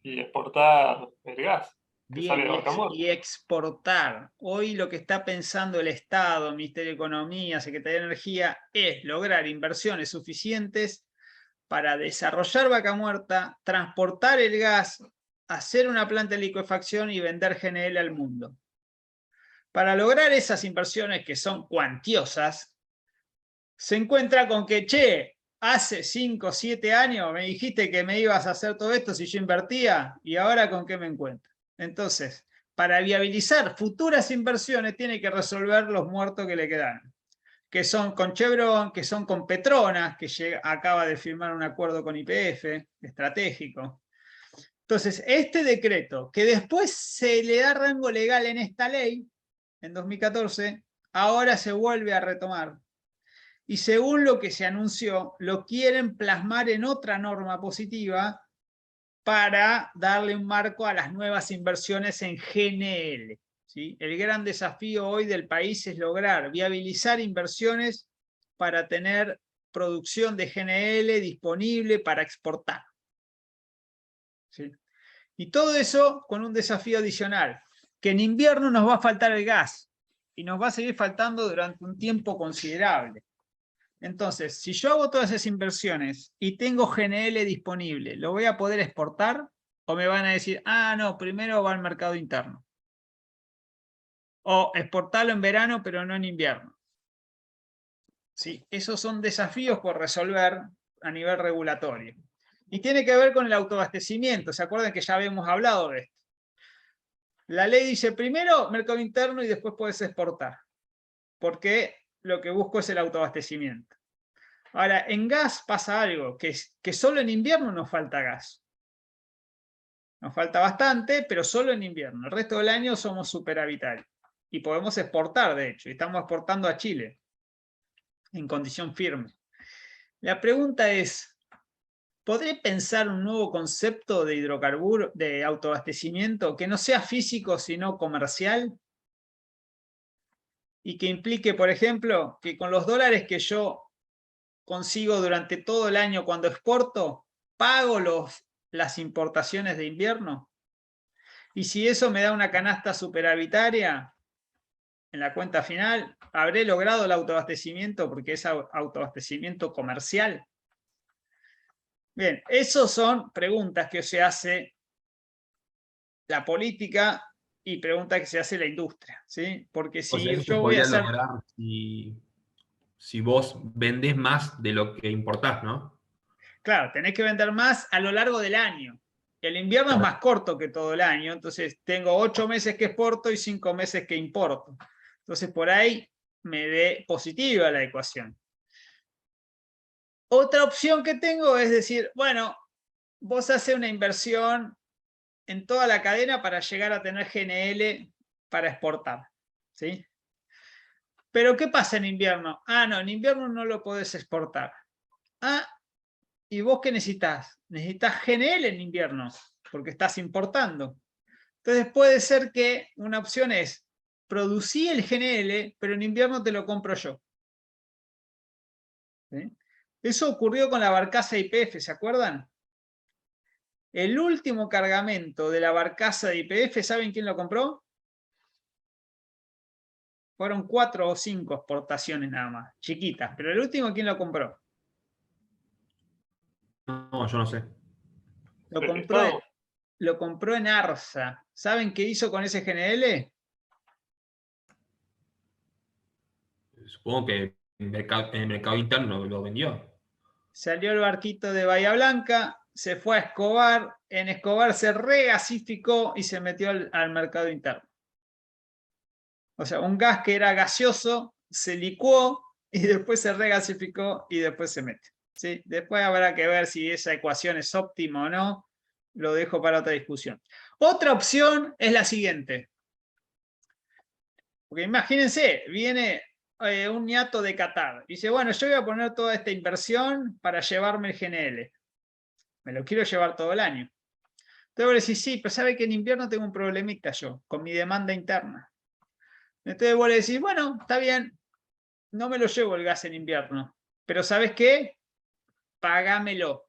y exportar el gas que Bien, sale de Vaca Muerta. y exportar. Hoy lo que está pensando el Estado, Ministerio de Economía, Secretaría de Energía, es lograr inversiones suficientes para desarrollar Vaca Muerta, transportar el gas, hacer una planta de licuefacción y vender GNL al mundo. Para lograr esas inversiones que son cuantiosas, se encuentra con que, che, hace 5 o 7 años me dijiste que me ibas a hacer todo esto si yo invertía, y ahora con qué me encuentro. Entonces, para viabilizar futuras inversiones tiene que resolver los muertos que le quedaron, que son con Chevron, que son con Petronas, que acaba de firmar un acuerdo con YPF estratégico. Entonces, este decreto, que después se le da rango legal en esta ley, en 2014, ahora se vuelve a retomar. Y según lo que se anunció, lo quieren plasmar en otra norma positiva para darle un marco a las nuevas inversiones en GNL. ¿Sí? El gran desafío hoy del país es lograr viabilizar inversiones para tener producción de GNL disponible para exportar. ¿Sí? Y todo eso con un desafío adicional, que en invierno nos va a faltar el gas y nos va a seguir faltando durante un tiempo considerable. Entonces, si yo hago todas esas inversiones y tengo GNL disponible, ¿lo voy a poder exportar? ¿O me van a decir, ah, no, primero va al mercado interno? O exportarlo en verano, pero no en invierno. ¿Sí? Esos son desafíos por resolver a nivel regulatorio. Y tiene que ver con el autoabastecimiento. ¿Se acuerdan que ya habíamos hablado de esto? La ley dice primero mercado interno y después puedes exportar. Porque lo que busco es el autoabastecimiento. Ahora, en gas pasa algo, que solo en invierno nos falta gas. Nos falta bastante, pero solo en invierno. El resto del año somos superavitarios. Y podemos exportar, de hecho. Y estamos exportando a Chile en condición firme. La pregunta es, ¿podré pensar un nuevo concepto de hidrocarburo, de autoabastecimiento, que no sea físico, sino comercial? Y que implique, por ejemplo, que con los dólares que yo consigo durante todo el año cuando exporto, pago las importaciones de invierno. Y si eso me da una canasta superavitaria en la cuenta final, ¿habré logrado el autoabastecimiento porque es autoabastecimiento comercial? Bien, esas son preguntas que se hace la política y preguntas que se hace la industria, ¿sí? Porque O sea, si eso se yo voy a podría hacer... lograr si vos vendés más de lo que importás, ¿no? Claro, tenés que vender más a lo largo del año. El invierno es Claro. más corto que todo el año, entonces tengo 8 meses que exporto y 5 meses que importo. Entonces por ahí me dé positiva la ecuación. Otra opción que tengo es decir, bueno, vos haces una inversión en toda la cadena para llegar a tener GNL para exportar, ¿sí? Pero ¿qué pasa en invierno? Ah, no, en invierno no lo podés exportar. Ah, ¿y vos qué necesitas? Necesitas GNL en invierno, porque estás importando. Entonces puede ser que una opción es producir el GNL, pero en invierno te lo compro yo. ¿Sí? Eso ocurrió con la barcaza YPF, ¿se acuerdan? El último cargamento de la barcaza de YPF, ¿saben quién lo compró? Fueron 4 o 5 exportaciones nada más, chiquitas, pero el último, ¿quién lo compró? No, yo no sé. Lo ¿El compró, Estado? lo compró en Arsa. ¿Saben qué hizo con ese GNL? Supongo que en el mercado interno lo vendió. Salió el barquito de Bahía Blanca, se fue a Escobar, en Escobar se regasificó y se metió al mercado interno. O sea, un gas que era gaseoso se licuó y después se regasificó y después se mete. ¿Sí? Después habrá que ver si esa ecuación es óptima o no, lo dejo para otra discusión. Otra opción es la siguiente. Porque imagínense, viene un ñato de Qatar y dice, bueno, yo voy a poner toda esta inversión para llevarme el GNL. Me lo quiero llevar todo el año. Entonces vos le decís, sí, pero sabe que en invierno tengo un problemita yo, con mi demanda interna. Entonces vos le decís, bueno, está bien, no me lo llevo el gas en invierno, pero ¿sabes qué? Págamelo.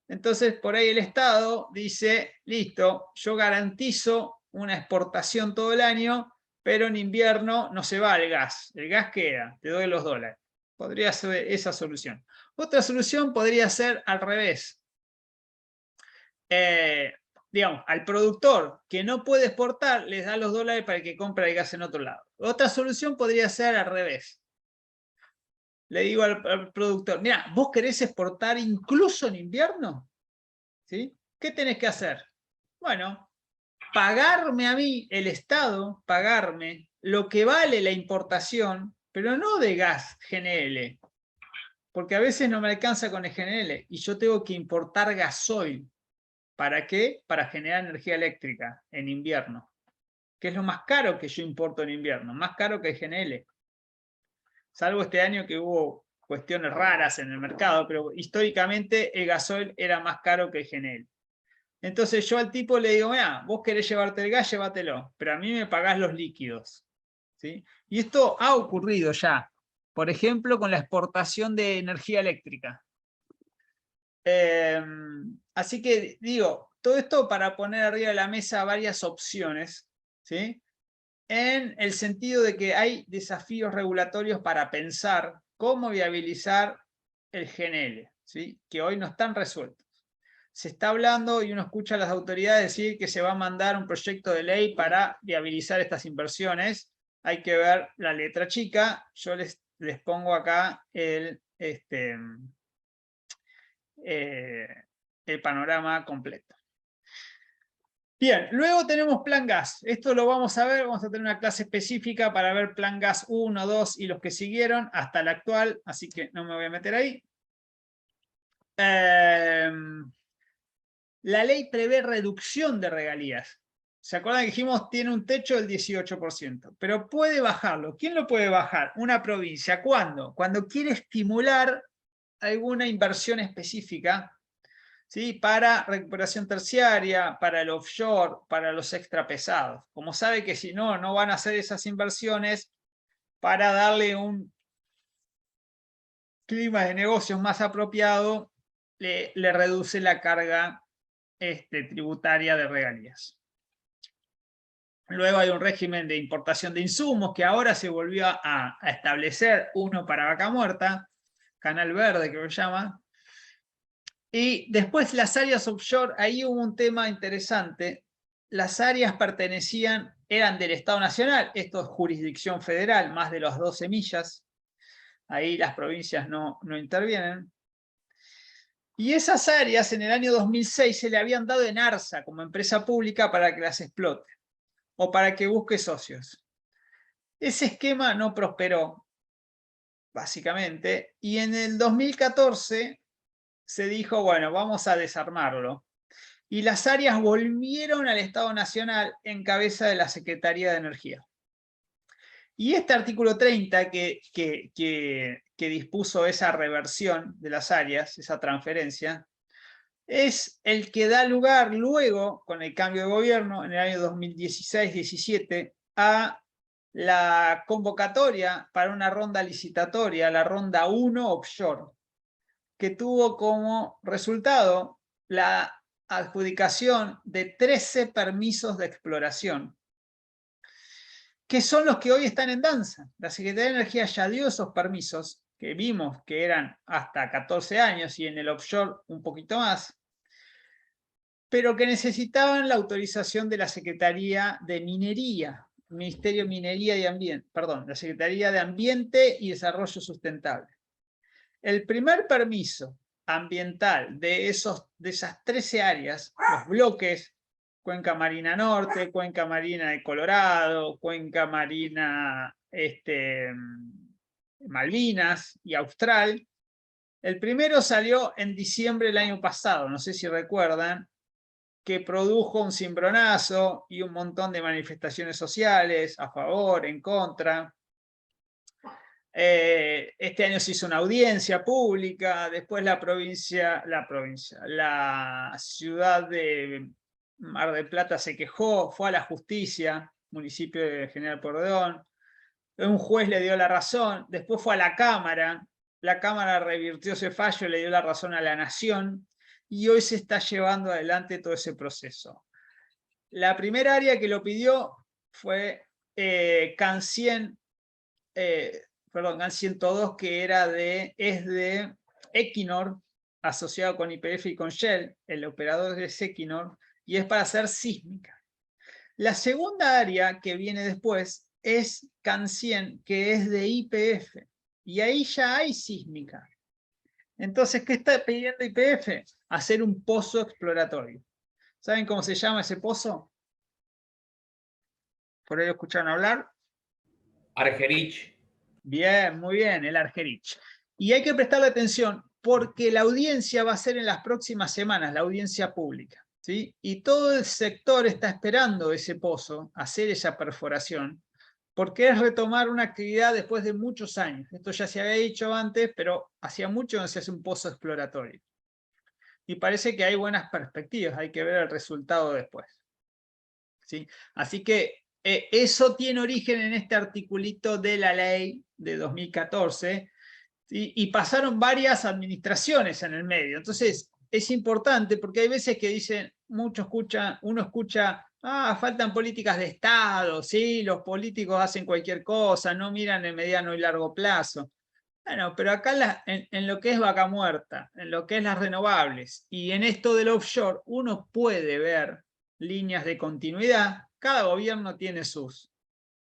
Entonces por ahí el Estado dice, listo, yo garantizo una exportación todo el año, pero en invierno no se va el gas queda, te doy los dólares. Podría ser esa solución. Otra solución podría ser al revés. Digamos, al productor que no puede exportar, les da los dólares para que compre el gas en otro lado. Otra solución podría ser al revés. Le digo al productor, mira, ¿vos querés exportar incluso en invierno? ¿Sí? ¿Qué tenés que hacer? Bueno, pagarme a mí, el Estado, pagarme lo que vale la importación, pero no de gas GNL, porque a veces no me alcanza con el GNL y yo tengo que importar gasoil. ¿Para qué? Para generar energía eléctrica en invierno, que es lo más caro que yo importo en invierno, más caro que el GNL. Salvo este año que hubo cuestiones raras en el mercado, pero históricamente el gasoil era más caro que el GNL. Entonces yo al tipo le digo, mira, vos querés llevarte el gas, llévatelo, pero a mí me pagás los líquidos. ¿Sí? Y esto ha ocurrido ya, por ejemplo, con la exportación de energía eléctrica. Así que digo, todo esto para poner arriba de la mesa varias opciones, ¿sí? En el sentido de que hay desafíos regulatorios para pensar cómo viabilizar el GNL, ¿sí? Que hoy no están resueltos. Se está hablando y uno escucha a las autoridades decir que se va a mandar un proyecto de ley para viabilizar estas inversiones. Hay que ver la letra chica. Yo les pongo acá el panorama completo. Bien, luego tenemos plan gas. Esto lo vamos a ver, vamos a tener una clase específica para ver plan gas 1, 2 y los que siguieron hasta el actual, así que no me voy a meter ahí. La ley prevé reducción de regalías. ¿Se acuerdan que dijimos tiene un techo del 18%? Pero puede bajarlo. ¿Quién lo puede bajar? Una provincia. ¿Cuándo? Cuando quiere estimular alguna inversión específica, ¿sí? Para recuperación terciaria, para el offshore, para los extrapesados. Como sabe que si no, no van a hacer esas inversiones para darle un clima de negocios más apropiado, le reduce la carga tributaria de regalías. Luego hay un régimen de importación de insumos que ahora se volvió a establecer, uno para Vaca Muerta, Canal Verde que se llama. Y después las áreas offshore, ahí hubo un tema interesante. Las áreas eran del Estado Nacional, esto es jurisdicción federal, más de las 12 millas. Ahí las provincias no intervienen. Y esas áreas en el año 2006 se le habían dado en ARSA como empresa pública para que las explote o para que busque socios. Ese esquema no prosperó, básicamente, y en el 2014 se dijo, bueno, vamos a desarmarlo. Y las áreas volvieron al Estado Nacional en cabeza de la Secretaría de Energía. Y este artículo 30 que dispuso esa reversión de las áreas, esa transferencia, es el que da lugar luego, con el cambio de gobierno, en el año 2016-17, a la convocatoria para una ronda licitatoria, la ronda 1 offshore, que tuvo como resultado la adjudicación de 13 permisos de exploración, que son los que hoy están en danza. La Secretaría de Energía ya dio esos permisos, que vimos que eran hasta 14 años y en el offshore un poquito más, pero que necesitaban la autorización de la Secretaría de Minería, Ministerio de Minería y Ambiente, perdón, la Secretaría de Ambiente y Desarrollo Sustentable. El primer permiso ambiental de esas 13 áreas, los bloques, Cuenca Marina Norte, Cuenca Marina de Colorado, Cuenca Marina Malvinas y Austral. El primero salió en diciembre del año pasado, no sé si recuerdan, que produjo un cimbronazo y un montón de manifestaciones sociales a favor, en contra. Este año se hizo una audiencia pública, después la ciudad de Mar del Plata se quejó, fue a la justicia, municipio de General Porredón, un juez le dio la razón, después fue a la Cámara revirtió ese fallo, le dio la razón a la Nación, y hoy se está llevando adelante todo ese proceso. La primera área que lo pidió fue CAN 102, que es de Equinor, asociado con YPF y con Shell, el operador es Equinor, y es para hacer sísmica. La segunda área que viene después es CAN 100, que es de YPF, y ahí ya hay sísmica. Entonces, ¿qué está pidiendo YPF? Hacer un pozo exploratorio. ¿Saben cómo se llama ese pozo? ¿Por ahí lo escucharon hablar? Argerich. Bien, muy bien, el Argerich. Y hay que prestarle atención porque la audiencia va a ser en las próximas semanas, la audiencia pública, ¿sí? Y todo el sector está esperando ese pozo, hacer esa perforación, porque es retomar una actividad después de muchos años. Esto ya se había dicho antes, pero hacía mucho no se hace un pozo exploratorio. Y parece que hay buenas perspectivas, hay que ver el resultado después, ¿sí? Así que eso tiene origen en este articulito de la ley de 2014, y pasaron varias administraciones en el medio. Entonces, es importante porque hay veces que dicen, uno escucha, faltan políticas de Estado, ¿sí? Los políticos hacen cualquier cosa, no miran el mediano y largo plazo. Bueno, pero acá en lo que es vaca muerta, en lo que es las renovables, y en esto del offshore, uno puede ver líneas de continuidad. Cada gobierno tiene sus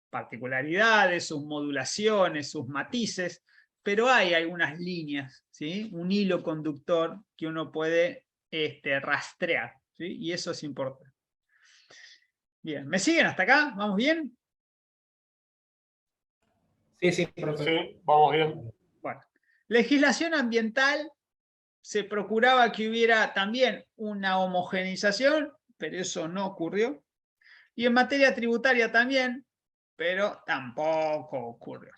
particularidades, sus modulaciones, sus matices, pero hay algunas líneas, ¿sí? Un hilo conductor que uno puede rastrear, ¿sí? Y eso es importante. Bien, ¿me siguen hasta acá? ¿Vamos bien? Sí, profe. Sí, vamos bien. Bueno, legislación ambiental, se procuraba que hubiera también una homogeneización, pero eso no ocurrió. Y en materia tributaria también, pero tampoco ocurrió.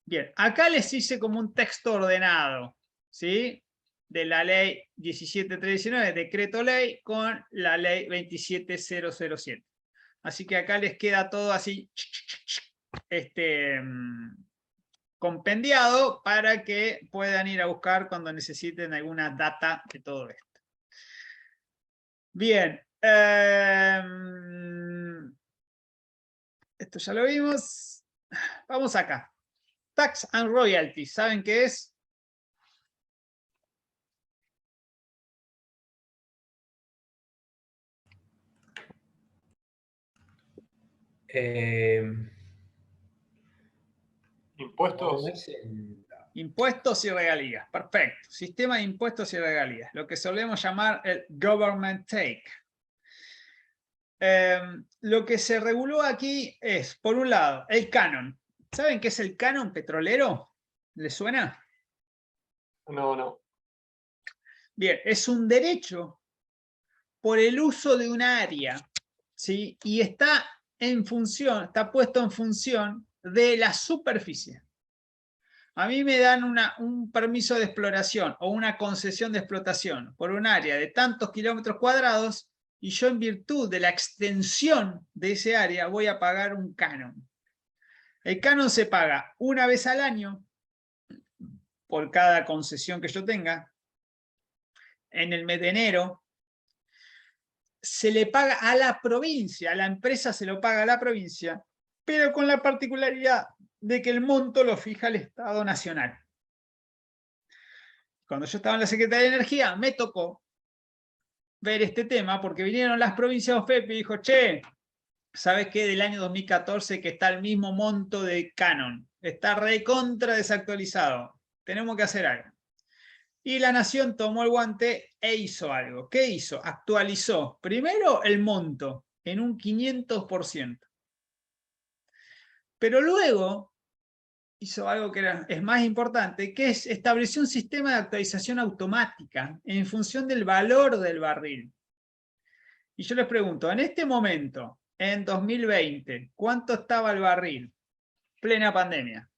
Bien, acá les hice como un texto ordenado, ¿sí? De la ley 17319, decreto ley, con la ley 27007. Así que acá les queda todo así compendiado para que puedan ir a buscar cuando necesiten alguna data de todo esto. Bien. Esto ya lo vimos. Vamos acá. Tax and royalties. ¿Saben qué es? Impuestos. Impuestos y regalías. Perfecto. Sistema de impuestos y regalías. Lo que solemos llamar el government take. Lo que se reguló aquí es, por un lado, el canon. ¿Saben qué es el canon petrolero? ¿Les suena? No. Bien, es un derecho por el uso de un área, ¿sí? Y está puesto en función de la superficie. A mí me dan un permiso de exploración o una concesión de explotación por un área de tantos kilómetros cuadrados, y yo, en virtud de la extensión de ese área, voy a pagar un canon. El canon se paga una vez al año por cada concesión que yo tenga. En el mes de enero se le paga a la provincia, a la empresa se lo paga a la provincia, pero con la particularidad de que el monto lo fija el Estado Nacional. Cuando yo estaba en la Secretaría de Energía, me tocó ver este tema porque vinieron las provincias OFEP y dijo, che, ¿sabes qué? Del año 2014 que está el mismo monto de canon, está recontra desactualizado, tenemos que hacer algo. Y la Nación tomó el guante e hizo algo. ¿Qué hizo? Actualizó primero el monto en un 500%. Pero luego hizo algo que es más importante, que es estableció un sistema de actualización automática en función del valor del barril. Y yo les pregunto, en este momento, en 2020, ¿cuánto estaba el barril? Plena pandemia.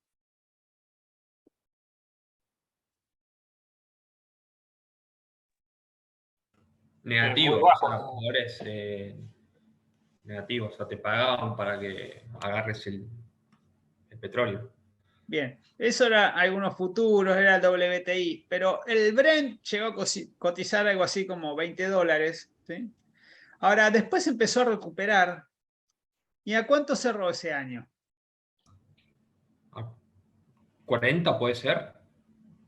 Negativo, muy o bajo. sea, valores negativos, o sea, te pagaban para que agarres el petróleo. Bien, eso era algunos futuros, era el WTI, pero el Brent llegó a cotizar algo así como $20, ¿sí? Ahora, después empezó a recuperar. ¿Y a cuánto cerró ese año? ¿A 40 puede ser?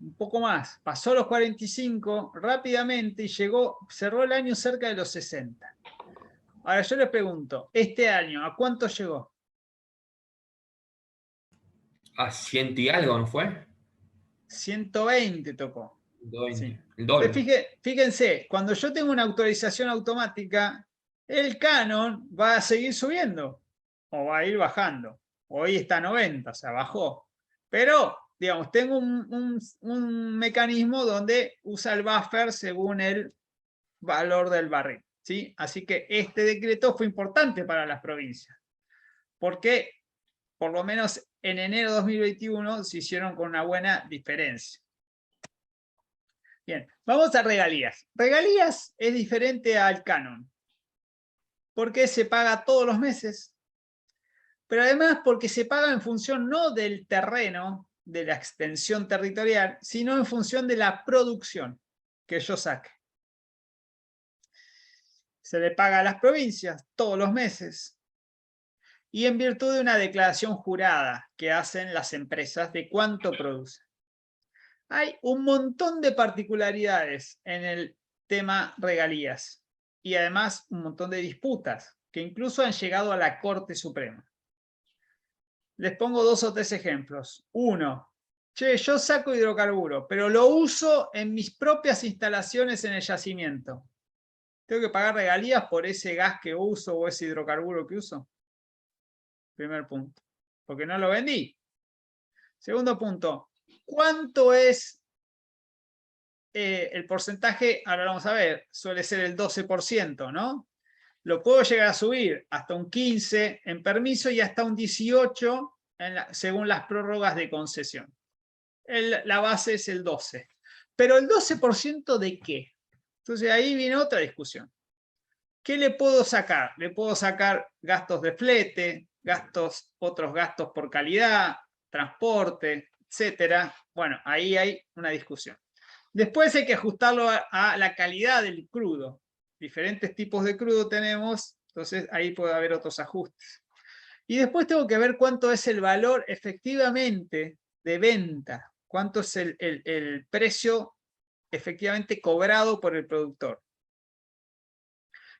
Un poco más. Pasó los 45 rápidamente y cerró el año cerca de los 60. Ahora yo les pregunto, este año, ¿a cuánto llegó? A 100 y algo, ¿no fue? 120 tocó. 120. Sí. El doble. Fíjense, cuando yo tengo una actualización automática, el Canon va a seguir subiendo o va a ir bajando. Hoy está a 90, o sea, bajó. Pero, digamos, tengo un mecanismo donde usa el buffer según el valor del barril, ¿sí? Así que este decreto fue importante para las provincias, porque por lo menos en enero de 2021 se hicieron con una buena diferencia. Bien, vamos a regalías. Regalías es diferente al canon, porque se paga todos los meses, pero además porque se paga en función no del terreno, de la extensión territorial, sino en función de la producción que yo saque. Se le paga a las provincias todos los meses y en virtud de una declaración jurada que hacen las empresas de cuánto producen. Hay un montón de particularidades en el tema regalías y además un montón de disputas que incluso han llegado a la Corte Suprema. Les pongo 2 o 3 ejemplos. Uno, che, yo saco hidrocarburo, pero lo uso en mis propias instalaciones en el yacimiento. ¿Tengo que pagar regalías por ese gas que uso o ese hidrocarburo que uso? Primer punto. Porque no lo vendí. Segundo punto, ¿cuánto es el porcentaje? Ahora vamos a ver, suele ser el 12%, ¿no? Lo puedo llegar a subir hasta un 15% en permiso y hasta un 18% según las prórrogas de concesión. La base es el 12%. Pero el 12% ¿de qué? Entonces ahí viene otra discusión. ¿Qué le puedo sacar? Le puedo sacar gastos de flete, otros gastos por calidad, transporte, etcétera. Bueno, ahí hay una discusión. Después hay que ajustarlo a la calidad del crudo. Diferentes tipos de crudo tenemos, entonces ahí puede haber otros ajustes. Y después tengo que ver cuánto es el valor efectivamente de venta, cuánto es el precio efectivamente cobrado por el productor.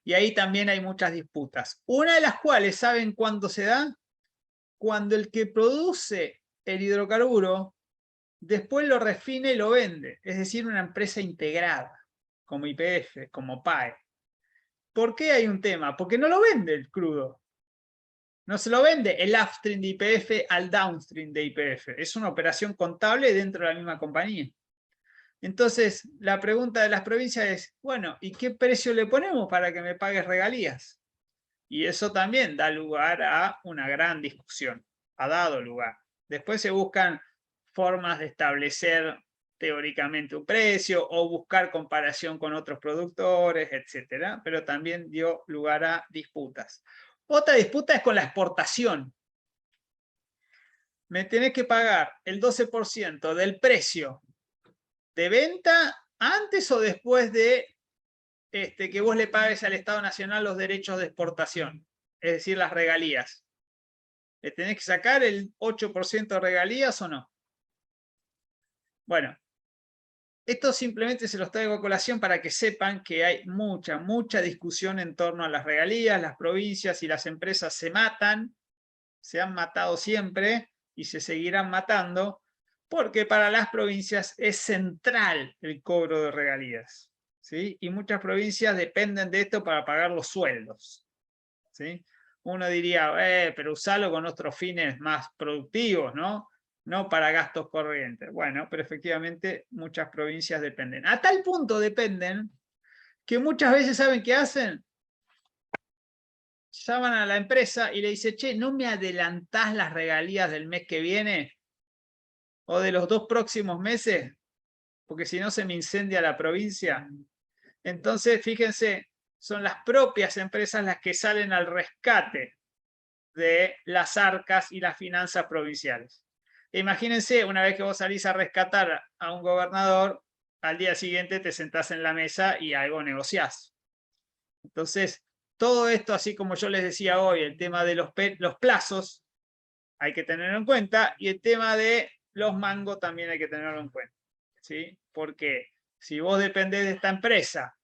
Y ahí también hay muchas disputas. Una de las cuales, ¿saben cuándo se da? Cuando el que produce el hidrocarburo después lo refina y lo vende. Es decir, una empresa integrada, como YPF, como PAE. ¿Por qué hay un tema? Porque no lo vende el crudo. No se lo vende el upstream de YPF al downstream de YPF. Es una operación contable dentro de la misma compañía. Entonces, la pregunta de las provincias es, bueno, ¿y qué precio le ponemos para que me pagues regalías? Y eso también da lugar a una gran discusión, ha dado lugar. Después se buscan formas de establecer teóricamente un precio o buscar comparación con otros productores, etc. Pero también dio lugar a disputas. Otra disputa es con la exportación. Me tenés que pagar el 12% del precio de venta antes o después de que vos le pagues al Estado Nacional los derechos de exportación, es decir, las regalías. ¿Le tenés que sacar el 8% de regalías o no? Bueno, esto simplemente se los traigo a colación para que sepan que hay mucha discusión en torno a las regalías. Las provincias y las empresas se matan, se han matado siempre y se seguirán matando, Porque para las provincias es central el cobro de regalías, ¿sí? Y muchas provincias dependen de esto para pagar los sueldos, ¿sí? Uno diría, pero usalo con otros fines más productivos, ¿no? No para gastos corrientes. Bueno, pero efectivamente muchas provincias dependen. A tal punto dependen que muchas veces, ¿saben qué hacen? Llaman a la empresa y le dicen, che, ¿no me adelantás las regalías del mes que viene? ¿O de los 2 próximos meses? Porque si no se me incendia la provincia. Entonces, fíjense, son las propias empresas las que salen al rescate de las arcas y las finanzas provinciales. Imagínense, una vez que vos salís a rescatar a un gobernador, al día siguiente te sentás en la mesa y algo negociás. Entonces, todo esto, así como yo les decía hoy, el tema de los plazos, hay que tenerlo en cuenta, y el tema de los mangos también hay que tenerlo en cuenta, ¿sí? Porque si vos dependés de esta empresa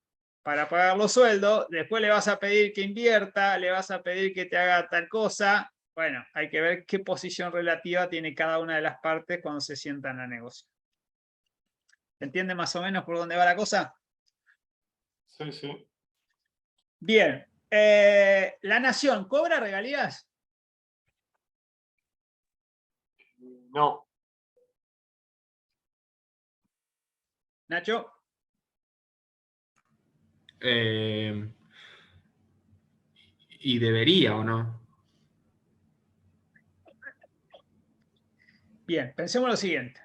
para pagar los sueldos, después le vas a pedir que invierta, le vas a pedir que te haga tal cosa. Bueno, hay que ver qué posición relativa tiene cada una de las partes cuando se sientan a negociar. ¿Se entiende más o menos por dónde va la cosa? Sí, sí. Bien. ¿La nación cobra regalías? No. Nacho. Y debería, ¿o no? Bien, pensemos lo siguiente.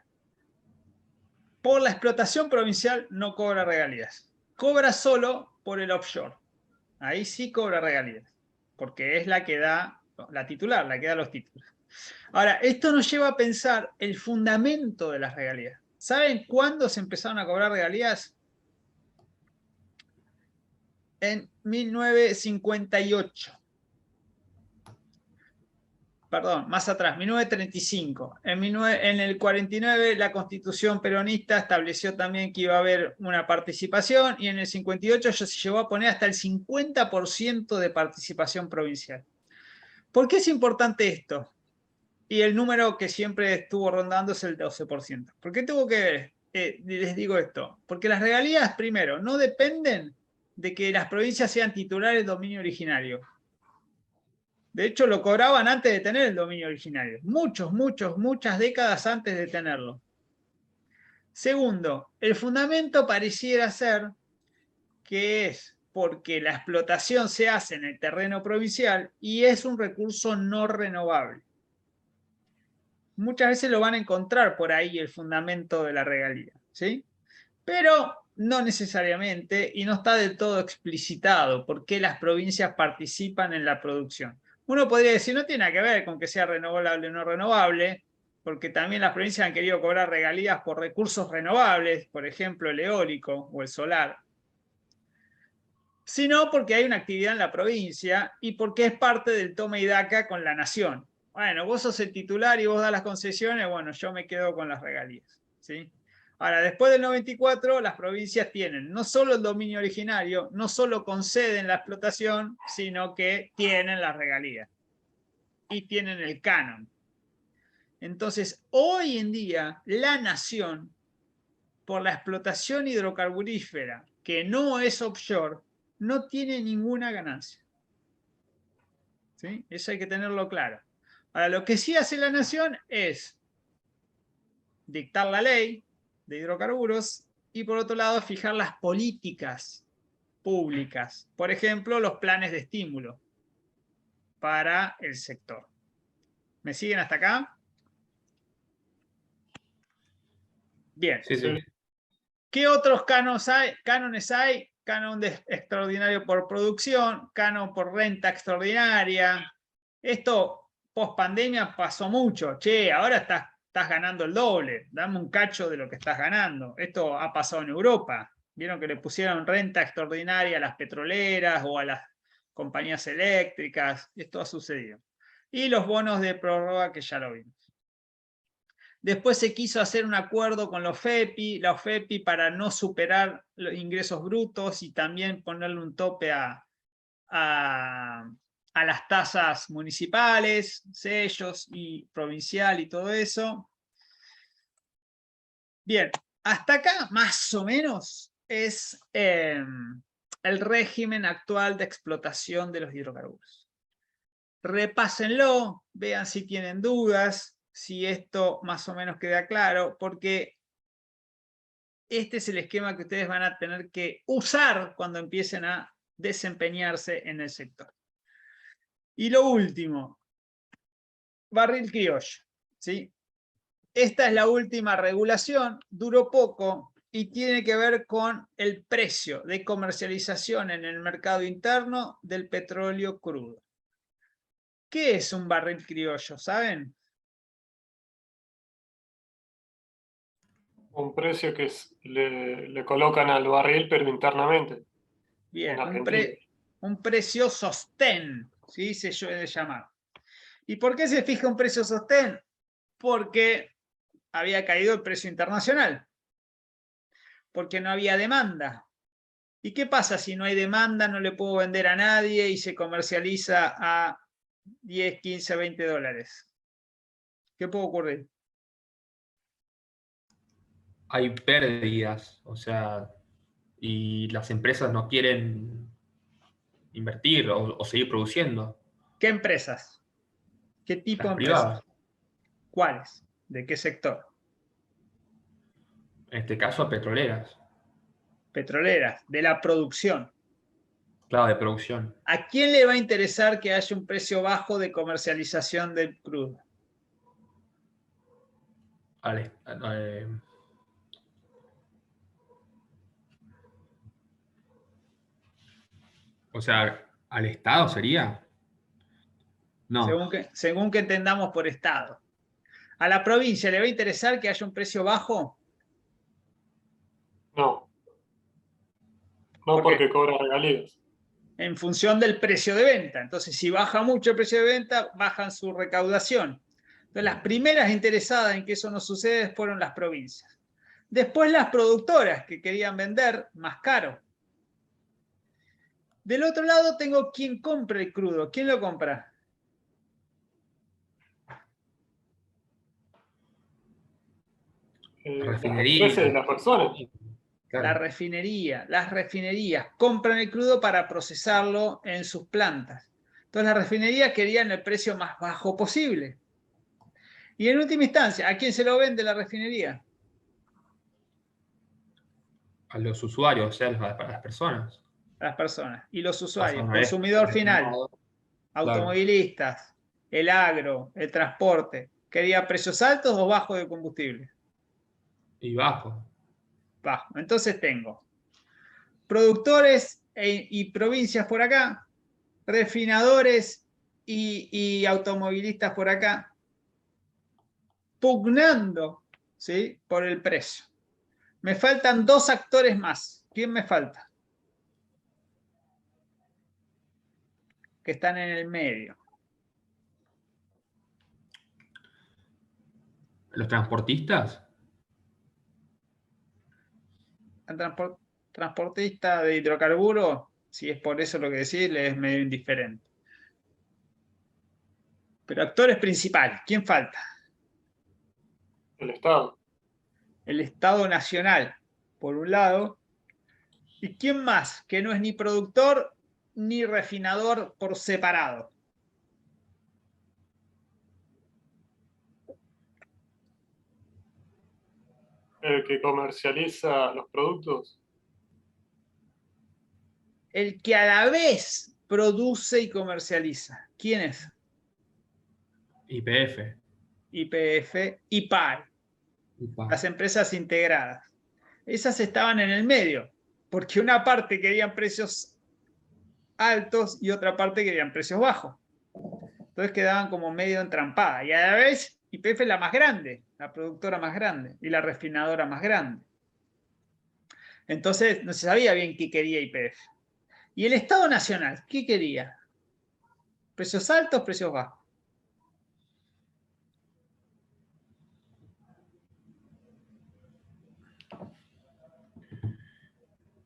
Por la explotación provincial no cobra regalías. Cobra solo por el offshore. Ahí sí cobra regalías. Porque es la que da, la titular, la que da los títulos. Ahora, esto nos lleva a pensar el fundamento de las regalías. ¿Saben cuándo se empezaron a cobrar regalías? En 1958. Perdón, más atrás, 1935. En el 49 la Constitución peronista estableció también que iba a haber una participación, y en el 58 se llegó a poner hasta el 50% de participación provincial. ¿Por qué es importante esto? Y el número que siempre estuvo rondando es el 12%. ¿Por qué tengo que les digo esto? Porque las regalías, primero, no dependen de que las provincias sean titulares del dominio originario. De hecho, lo cobraban antes de tener el dominio originario. Muchas décadas antes de tenerlo. Segundo, el fundamento pareciera ser que es porque la explotación se hace en el terreno provincial y es un recurso no renovable. Muchas veces lo van a encontrar por ahí el fundamento de la regalía, ¿sí? Pero no necesariamente, y no está del todo explicitado por qué las provincias participan en la producción. Uno podría decir, no tiene nada que ver con que sea renovable o no renovable, porque también las provincias han querido cobrar regalías por recursos renovables, por ejemplo el eólico o el solar, sino porque hay una actividad en la provincia y porque es parte del toma y daca con la nación. Bueno, vos sos el titular y vos das las concesiones, bueno, yo me quedo con las regalías, ¿sí? Ahora, después del 94, las provincias tienen no solo el dominio originario, no solo conceden la explotación, sino que tienen las regalías y tienen el canon. Entonces, hoy en día, la nación, por la explotación hidrocarburífera, que no es offshore, no tiene ninguna ganancia. ¿Sí? Eso hay que tenerlo claro. Ahora, lo que sí hace la nación es dictar la ley de hidrocarburos y, por otro lado, fijar las políticas públicas. Por ejemplo, los planes de estímulo para el sector. ¿Me siguen hasta acá? Bien. Sí, sí. ¿Qué otros cánones hay? Canon extraordinario por producción, canon por renta extraordinaria. Esto post pandemia pasó mucho. Che, ahora estás ganando el doble. Dame un cacho de lo que estás ganando. Esto ha pasado en Europa. Vieron que le pusieron renta extraordinaria a las petroleras o a las compañías eléctricas. Esto ha sucedido. Y los bonos de prórroga, que ya lo vimos. Después se quiso hacer un acuerdo con la OFEPI para no superar los ingresos brutos y también ponerle un tope a las tasas municipales, sellos y provincial y todo eso. Bien, hasta acá más o menos es el régimen actual de explotación de los hidrocarburos. Repásenlo, vean si tienen dudas, si esto más o menos queda claro, porque este es el esquema que ustedes van a tener que usar cuando empiecen a desempeñarse en el sector. Y lo último, barril criollo, ¿sí? Esta es la última regulación, duró poco y tiene que ver con el precio de comercialización en el mercado interno del petróleo crudo. ¿Qué es un barril criollo? ¿Saben? Un precio que le colocan al barril, pero internamente. Bien, En Argentina. un precio sostén, ¿sí? Se suele llamar. ¿Y por qué se fija un precio sostén? Porque había caído el precio internacional, porque no había demanda. ¿Y qué pasa si no hay demanda, no le puedo vender a nadie y se comercializa a 10, 15, 20 dólares? ¿Qué puede ocurrir? Hay pérdidas, o sea, y las empresas no quieren invertir o seguir produciendo. ¿Qué empresas? ¿Qué tipo de Las empresas? privadas, ¿Cuáles? ¿De qué sector? en este caso petroleras, Petroleras, de la producción. claro, de producción. ¿A quién le va a interesar que haya un precio bajo de comercialización del crudo? Al- o sea, ¿al Estado sería? No, Según que entendamos por estado. ¿A la provincia le va a interesar que haya un precio bajo? No, no ¿Por qué? porque cobra regalías. En función del precio de venta. Entonces, si baja mucho el precio de venta, bajan su recaudación. Entonces, las primeras interesadas en que eso no sucede fueron las provincias. Después las productoras que querían vender más caro. Del otro lado tengo quien compra el crudo. ¿Quién lo compra? la Las empresas y refinería. las personas. La Claro, refinería. Las refinerías compran el crudo para procesarlo en sus plantas. Entonces las refinerías querían el precio más bajo posible. Y en última instancia, ¿a quién se lo vende la refinería? a los usuarios, o sea, a las personas. A las personas. Y los Pasa usuarios, una vez consumidor final, refinado, claro, automovilistas, el agro, el transporte. ¿Quería precios altos o bajos de combustible? y bajo. Bajo. Entonces tengo productores y provincias por acá, refinadores y automovilistas por acá, pugnando, ¿sí?, por el precio. Me faltan dos actores más. ¿Quién me falta? Que están en el medio. Los transportistas, El transportista de hidrocarburos, si es por eso lo que decís, le es medio indiferente. Pero actores principales, ¿quién falta? El Estado. El Estado Nacional, por un lado. ¿Y quién más? Que no es ni productor ni refinador por separado. El que comercializa los productos. El que a la vez produce y comercializa. ¿Quién es? YPF. YPF y PAR, las empresas integradas. Esas estaban en el medio, porque una parte querían precios altos y otra parte querían precios bajos. Entonces quedaban como medio entrampadas. Y a la vez YPF es la más grande, la productora más grande y la refinadora más grande. Entonces no se sabía bien qué quería YPF. ¿Y el Estado Nacional qué quería? ¿Precios altos, precios bajos?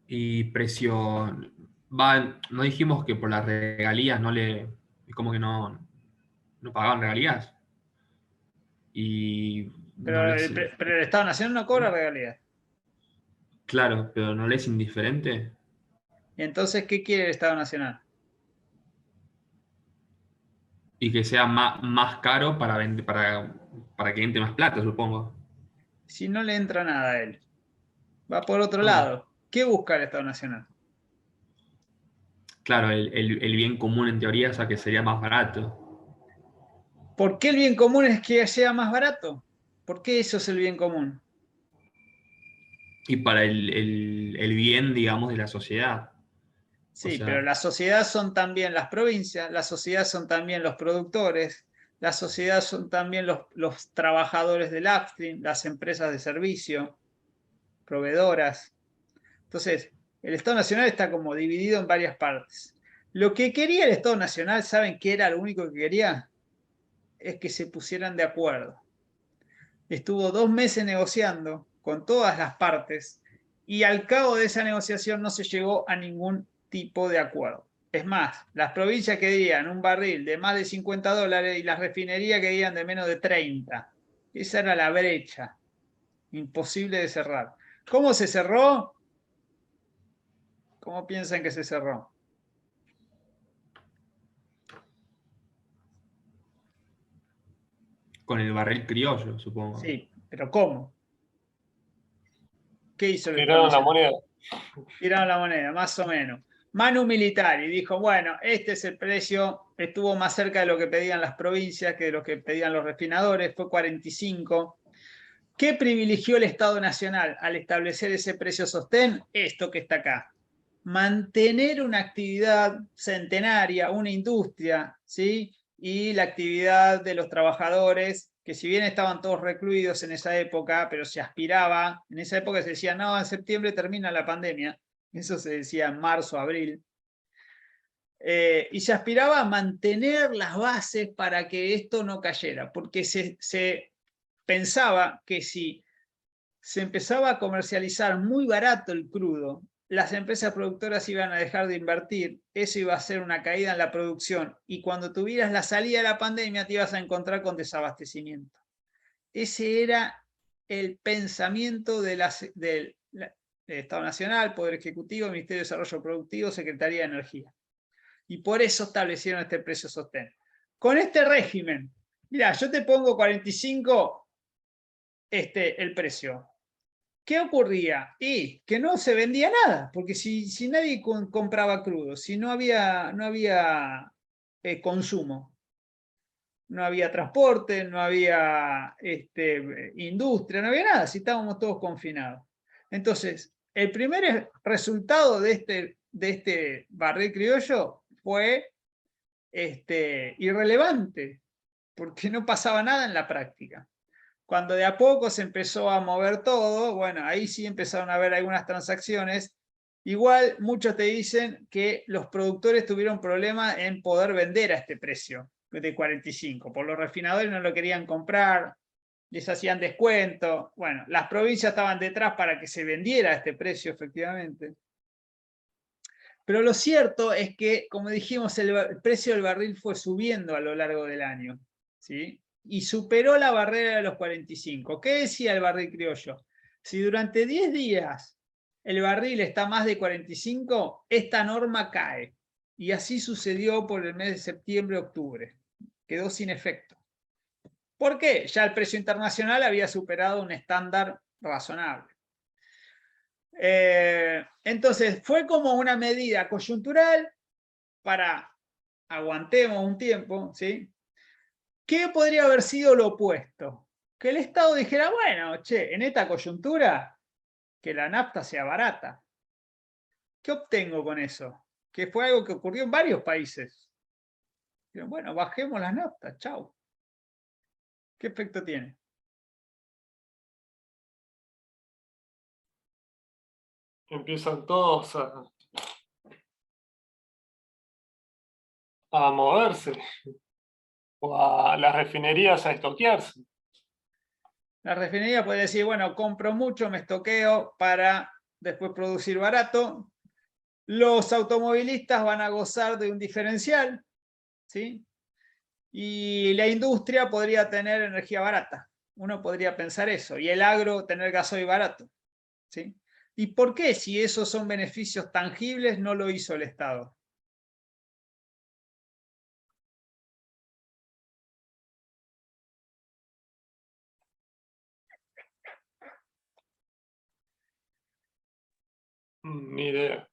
Y precio, no dijimos que por las regalías como que no pagaban regalías. Y no les, Pero el Estado Nacional no cobra regalías. claro, pero no les es indiferente. ¿Y entonces qué quiere el Estado Nacional? Y que sea más caro para vender, para que entre más plata, supongo. Si no le entra nada a él, va por otro Ah, lado. ¿Qué busca el Estado Nacional? claro, el bien común en teoría, o sea que sería más barato. ¿Por qué el bien común es que sea más barato? ¿Por qué eso es el bien común? Y para el bien, digamos, de la sociedad. O Sí, pero sea, la sociedad son también las provincias, la sociedad son también los productores, la sociedad son también los trabajadores del upstream, las empresas de servicio, proveedoras. Entonces, el Estado Nacional está como dividido en varias partes. Lo que quería el Estado Nacional, ¿saben qué era lo único que quería? Es que se pusieran de acuerdo. Estuvo 2 meses negociando con todas las partes y al cabo de esa negociación no se llegó a ningún tipo de acuerdo. Es más, las provincias querían un barril de más de $50 y las refinerías querían de menos de 30. Esa era la brecha, imposible de cerrar. ¿Cómo se cerró? ¿Cómo piensan que se cerró? con el barril criollo, supongo. Sí, pero ¿cómo? ¿Qué hizo el Estado Tiraron la Nacional? moneda. Tiraron la moneda, más o menos. Manu Militari dijo, bueno, este es el precio, estuvo más cerca de lo que pedían las provincias que de lo que pedían los refinadores, fue 45. ¿Qué privilegió el Estado Nacional al establecer ese precio sostén? Esto que está acá. Mantener una actividad centenaria, una industria, ¿sí? Y la actividad de los trabajadores, que si bien estaban todos recluidos en esa época, pero se aspiraba, en esa época se decía, no, en septiembre termina la pandemia, eso se decía en marzo, abril, y se aspiraba a mantener las bases para que esto no cayera, porque se pensaba que si se empezaba a comercializar muy barato el crudo, las empresas productoras iban a dejar de invertir, eso iba a ser una caída en la producción y cuando tuvieras la salida de la pandemia te ibas a encontrar con desabastecimiento. Ese era el pensamiento del Estado Nacional, Poder Ejecutivo, Ministerio de Desarrollo Productivo, Secretaría de Energía. Y por eso establecieron este precio sostén. Con este régimen, mira, yo te pongo 45 el precio. ¿Qué ocurría? Y que no se vendía nada, porque si nadie compraba crudo, si no había consumo, no había transporte, no había industria, no había nada, si estábamos todos confinados. Entonces, el primer resultado de este barril criollo fue irrelevante, porque no pasaba nada en la práctica. Cuando de a poco se empezó a mover todo, bueno, ahí sí empezaron a haber algunas transacciones. Igual muchos te dicen que los productores tuvieron problemas en poder vender a este precio de 45. Por los refinadores no lo querían comprar, les hacían descuento. Bueno, las provincias estaban detrás para que se vendiera a este precio efectivamente. Pero lo cierto es que, como dijimos, el precio del barril fue subiendo a lo largo del año, ¿sí? Y superó la barrera de los 45. ¿Qué decía el barril criollo? Si durante 10 días el barril está más de 45, esta norma cae. Y así sucedió por el mes de septiembre-octubre. Quedó sin efecto. ¿Por qué? Ya el precio internacional había superado un estándar razonable. Entonces, fue como una medida coyuntural para aguantemos un tiempo, ¿sí? ¿Qué podría haber sido lo opuesto? Que el Estado dijera, bueno, che, en esta coyuntura, que la nafta sea barata. ¿Qué obtengo con eso? Que fue algo que ocurrió en varios países. Pero bueno, bajemos la nafta, chau. ¿Qué efecto tiene? Empiezan todos a moverse o a las refinerías a estoquearse. La refinería puede decir, bueno, compro mucho, me estoqueo para después producir barato. Los automovilistas van a gozar de un diferencial, ¿sí? Y la industria podría tener energía barata. Uno podría pensar eso. Y el agro tener gasoil barato. ¿Sí? ¿Y por qué, si esos son beneficios tangibles, no lo hizo el Estado? Ni idea.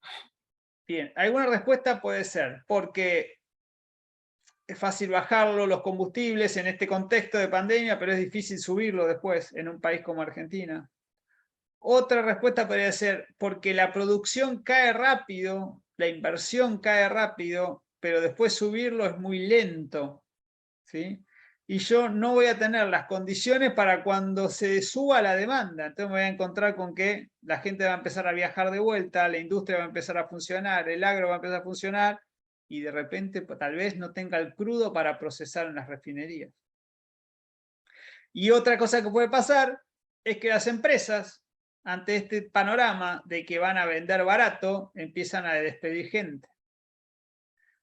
Bien, alguna respuesta puede ser porque es fácil bajarlo, los combustibles en este contexto de pandemia, pero es difícil subirlo después en un país como Argentina. Otra respuesta podría ser porque la producción cae rápido, la inversión cae rápido, pero después subirlo es muy lento, ¿sí? Y yo no voy a tener las condiciones para cuando se suba la demanda. Entonces me voy a encontrar con que la gente va a empezar a viajar de vuelta, la industria va a empezar a funcionar, el agro va a empezar a funcionar, y de repente tal vez no tenga el crudo para procesar en las refinerías. Y otra cosa que puede pasar es que las empresas, ante este panorama de que van a vender barato, empiezan a despedir gente.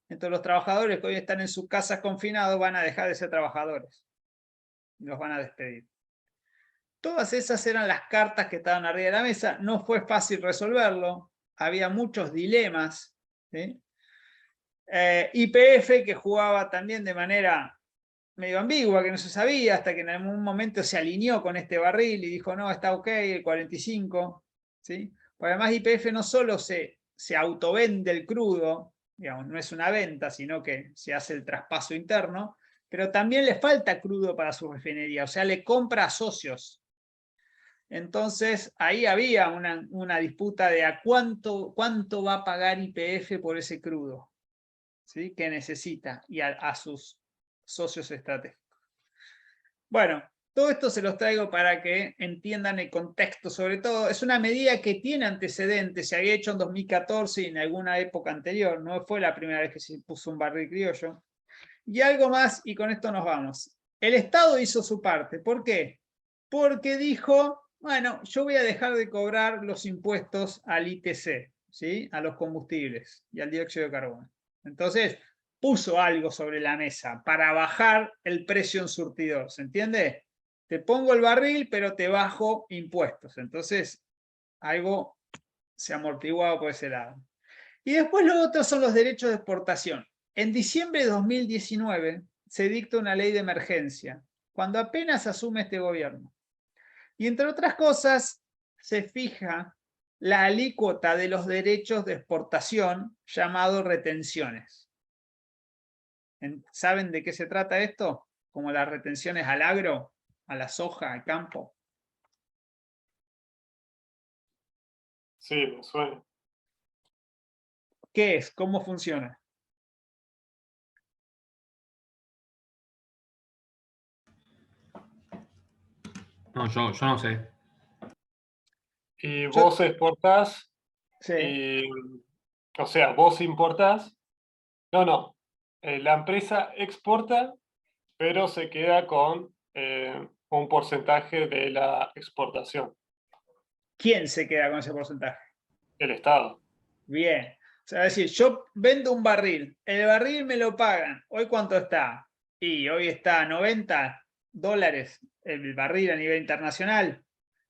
Entonces los trabajadores que hoy están en sus casas confinados van a dejar de ser trabajadores. Los van a despedir. Todas esas eran las cartas que estaban arriba de la mesa. No fue fácil resolverlo. Había muchos dilemas, ¿sí? YPF, que jugaba también de manera medio ambigua, que no se sabía, hasta que en algún momento se alineó con este barril y dijo, no, está ok, el 45, ¿sí? Porque además YPF no solo se autovende el crudo, digamos, no es una venta, sino que se hace el traspaso interno, pero también le falta crudo para su refinería, o sea, le compra a socios. Entonces, ahí había una disputa de a cuánto va a pagar YPF por ese crudo, ¿sí? Que necesita, y a sus socios estratégicos. Bueno, todo esto se los traigo para que entiendan el contexto, sobre todo. Es una medida que tiene antecedentes, se había hecho en 2014 y en alguna época anterior, no fue la primera vez que se puso un barril criollo. Y algo más, y con esto nos vamos. El Estado hizo su parte. ¿Por qué? Porque dijo, bueno, yo voy a dejar de cobrar los impuestos al ITC, ¿sí? A los combustibles y al dióxido de carbono. Entonces, puso algo sobre la mesa para bajar el precio en surtidor, ¿se entiende? Te pongo el barril, pero te bajo impuestos. Entonces, algo se amortiguado por ese lado. Y después lo otro son los derechos de exportación. En diciembre de 2019 se dicta una ley de emergencia, cuando apenas asume este gobierno. Y entre otras cosas, se fija la alícuota de los derechos de exportación, llamado retenciones. ¿Saben de qué se trata esto? Como las retenciones al agro, a la soja, al campo. Sí, me suena. ¿Qué es? ¿Cómo funciona? No, yo no sé. Y vos exportás, Sí. y, o sea, vos importás. No. La empresa exporta, pero se queda con un porcentaje de la exportación. ¿Quién se queda con ese porcentaje? El Estado. Bien. O sea, es decir, yo vendo un barril, el barril me lo pagan. ¿Hoy cuánto está? Y hoy está a $90 el barril a nivel internacional.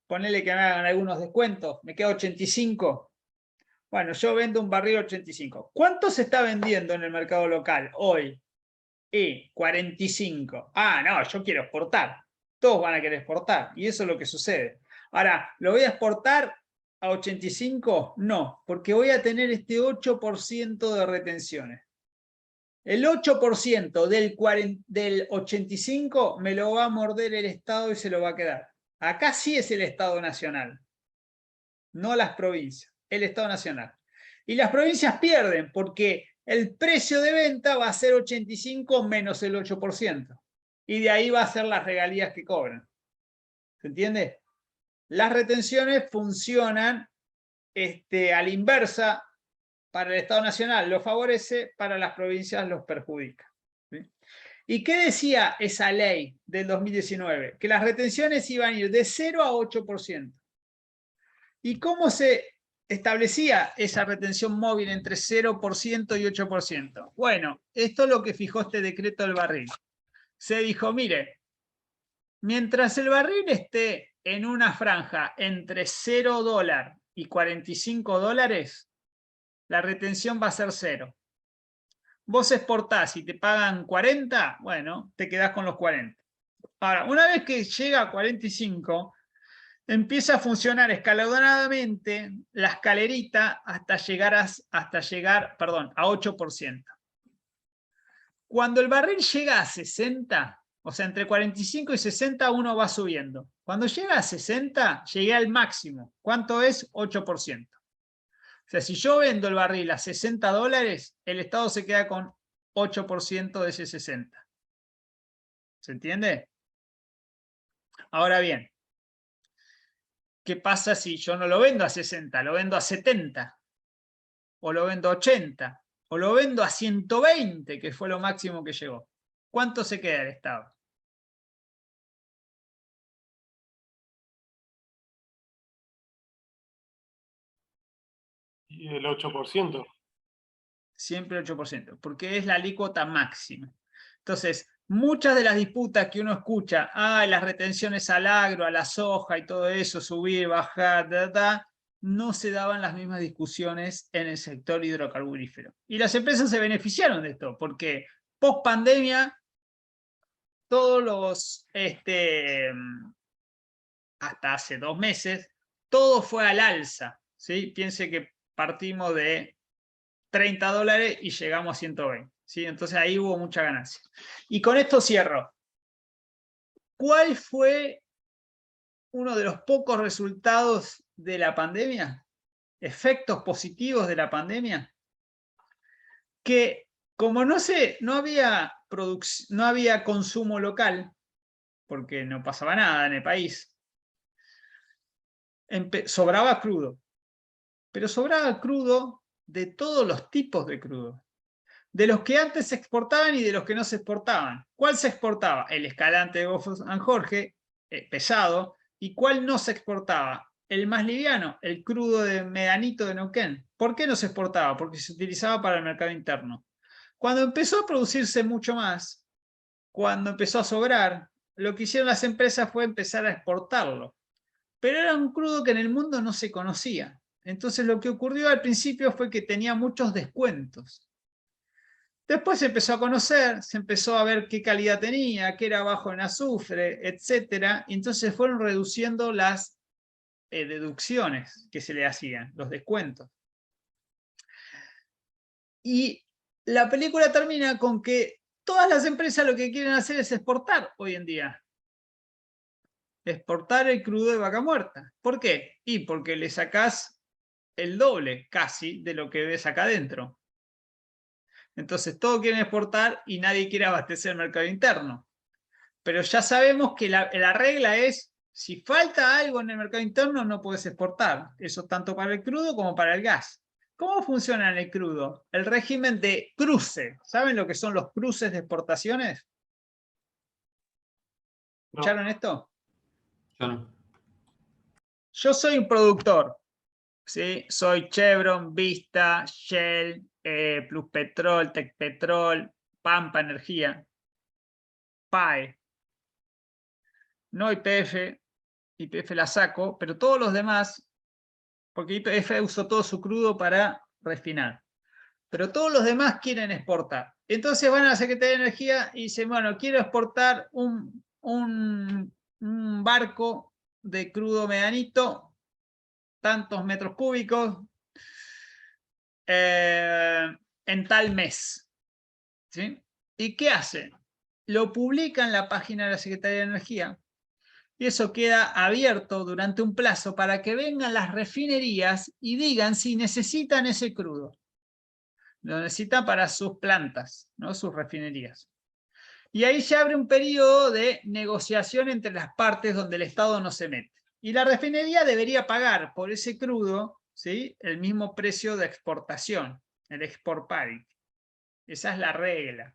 Ponele que me hagan algunos descuentos, me queda 85. Bueno, yo vendo un barril 85. ¿Cuánto se está vendiendo en el mercado local hoy? Y 45. Ah, no, yo quiero exportar. Todos van a querer exportar. Y eso es lo que sucede. Ahora, ¿lo voy a exportar a 85? No, porque voy a tener este 8% de retenciones. El 8% del 85 me lo va a morder el Estado y se lo va a quedar. Acá sí es el Estado Nacional, no las provincias, el Estado Nacional. Y las provincias pierden porque el precio de venta va a ser 85 menos el 8%. Y de ahí va a ser las regalías que cobran. ¿Se entiende? Las retenciones funcionan a la inversa. Para el Estado Nacional lo favorece, para las provincias los perjudica. ¿Sí? ¿Y qué decía esa ley del 2019? Que las retenciones iban a ir de 0 a 8%. ¿Y cómo se establecía esa retención móvil entre 0% y 8%? Bueno, esto es lo que fijó este decreto del barril. Se dijo, mire, Mientras el barril esté en una franja entre $0 y $45, la retención va a ser 0. Vos exportás y te pagan 40, bueno, te quedás con los 40. Ahora, una vez que llega a 45, empieza a funcionar escalonadamente la escalerita hasta llegar a 8%. Cuando el barril llega a 60, o sea, entre 45 y 60 uno va subiendo. Cuando llega a 60, llegué al máximo. ¿Cuánto es? 8%. O sea, si yo vendo el barril a $60, el Estado se queda con 8% de ese 60. ¿Se entiende? Ahora bien, ¿qué pasa si yo no lo vendo a 60? Lo vendo a 70, o lo vendo a 80, o lo vendo a 120, que fue lo máximo que llegó. ¿Cuánto se queda el Estado? Y el 8%. Siempre 8%, porque es la alícuota máxima. Entonces, muchas de las disputas que uno escucha, las retenciones al agro, a la soja y todo eso, subir, bajar, no se daban las mismas discusiones en el sector hidrocarburífero. Y las empresas se beneficiaron de esto, porque post pandemia, todos los, hasta hace 2 meses, todo fue al alza, ¿sí? Piense que partimos de $30 y llegamos a 120, ¿sí? Entonces ahí hubo mucha ganancia. Y con esto cierro. ¿Cuál fue uno de los pocos resultados de la pandemia? Efectos positivos de la pandemia. Que como no había consumo local, porque no pasaba nada en el país, sobraba crudo. Pero sobraba crudo de todos los tipos de crudo. De los que antes se exportaban y de los que no se exportaban. ¿Cuál se exportaba? El Escalante de Golfo San Jorge, pesado. ¿Y cuál no se exportaba? El más liviano, el crudo de Medanito de Neuquén. ¿Por qué no se exportaba? Porque se utilizaba para el mercado interno. Cuando empezó a producirse mucho más, cuando empezó a sobrar, lo que hicieron las empresas fue empezar a exportarlo. Pero era un crudo que en el mundo no se conocía. Entonces lo que ocurrió al principio fue que tenía muchos descuentos. Después se empezó a conocer, se empezó a ver qué calidad tenía, qué era bajo en azufre, etc. Y entonces fueron reduciendo las deducciones que se le hacían, los descuentos. Y la película termina con que todas las empresas lo que quieren hacer es exportar hoy en día. Exportar el crudo de vaca muerta. ¿Por qué? Y porque le sacás el doble casi de lo que ves acá adentro. Entonces todos quieren exportar y nadie quiere abastecer el mercado interno. Pero ya sabemos que la regla es, si falta algo en el mercado interno no puedes exportar. Eso tanto para el crudo como para el gas. ¿Cómo funciona en el crudo? El régimen de cruce. ¿Saben lo que son los cruces de exportaciones? ¿Escucharon esto? Yo no. Yo soy un productor. ¿Sí? Soy Chevron, Vista, Shell, Pluspetrol, Tecpetrol, Pampa Energía, PAE. No YPF la saco, pero todos los demás, porque YPF usó todo su crudo para refinar. Pero todos los demás quieren exportar. Entonces van a la Secretaría de Energía y dicen, bueno, quiero exportar un barco de crudo medanito, tantos metros cúbicos, en tal mes. ¿Sí? ¿Y qué hacen? Lo publican en la página de la Secretaría de Energía y eso queda abierto durante un plazo para que vengan las refinerías y digan si necesitan ese crudo. Lo necesitan para sus plantas, ¿no? Sus refinerías. Y ahí se abre un periodo de negociación entre las partes donde el Estado no se mete. Y la refinería debería pagar por ese crudo, ¿sí?, el mismo precio de exportación, el export parity. Esa es la regla.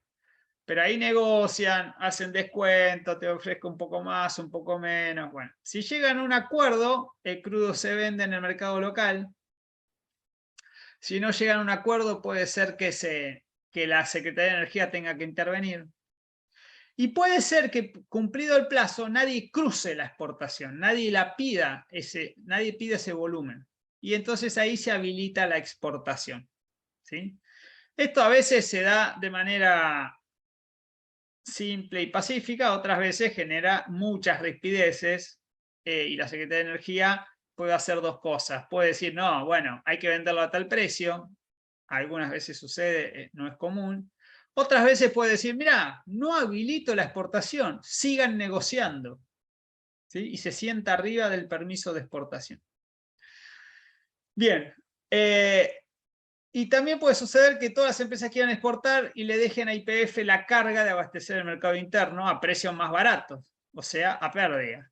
Pero ahí negocian, hacen descuento, te ofrezco un poco más, un poco menos. Bueno, si llegan a un acuerdo, el crudo se vende en el mercado local. Si no llegan a un acuerdo, puede ser que la Secretaría de Energía tenga que intervenir. Y puede ser que cumplido el plazo nadie cruce la exportación, nadie pida ese volumen. Y entonces ahí se habilita la exportación, ¿sí? Esto a veces se da de manera simple y pacífica, otras veces genera muchas rispideces y la Secretaría de Energía puede hacer dos cosas. Puede decir, no, bueno, hay que venderlo a tal precio. Algunas veces sucede, no es común. Otras veces puede decir, mira, no habilito la exportación, sigan negociando. ¿Sí? Y se sienta arriba del permiso de exportación. Bien. Y también puede suceder que todas las empresas quieran exportar y le dejen a YPF la carga de abastecer el mercado interno a precios más baratos, o sea, a pérdida.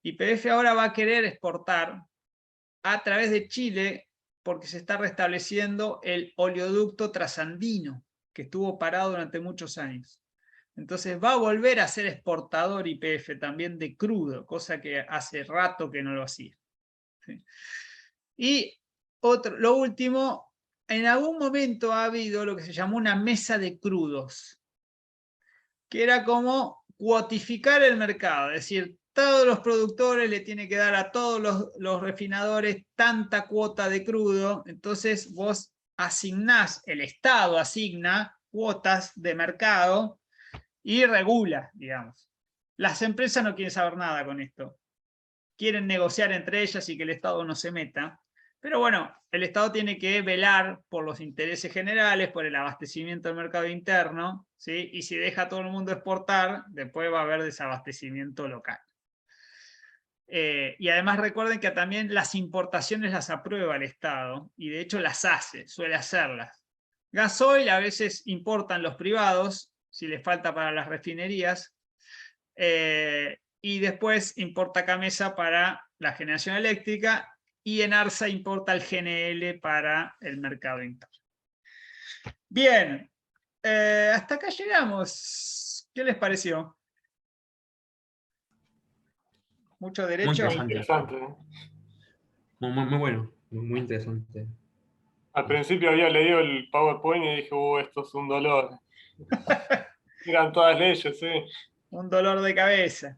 YPF ahora va a querer exportar a través de Chile porque se está restableciendo el oleoducto trasandino, que estuvo parado durante muchos años. Entonces va a volver a ser exportador YPF también de crudo, cosa que hace rato que no lo hacía. ¿Sí? Y lo último, en algún momento ha habido lo que se llamó una mesa de crudos, que era como cuotificar el mercado, es decir, todos los productores le tienen que dar a todos los refinadores tanta cuota de crudo, entonces vos asignás, el Estado asigna cuotas de mercado y regula, digamos. Las empresas no quieren saber nada con esto. Quieren negociar entre ellas y que el Estado no se meta. Pero bueno, el Estado tiene que velar por los intereses generales, por el abastecimiento del mercado interno, ¿sí? Y si deja a todo el mundo exportar, después va a haber desabastecimiento local. Y además recuerden que también las importaciones las aprueba el Estado, y de hecho las hace, suele hacerlas. Gasoil a veces importan los privados, si les falta para las refinerías, y después importa Camesa para la generación eléctrica, y Enarsa importa el GNL para el mercado interno. Bien, hasta acá llegamos. ¿Qué les pareció? ¿Mucho derecho? Muy Interesante. muy bueno, muy interesante. Al principio había leído el PowerPoint y dije, esto es un dolor. Eran todas leyes, sí. Un dolor de cabeza.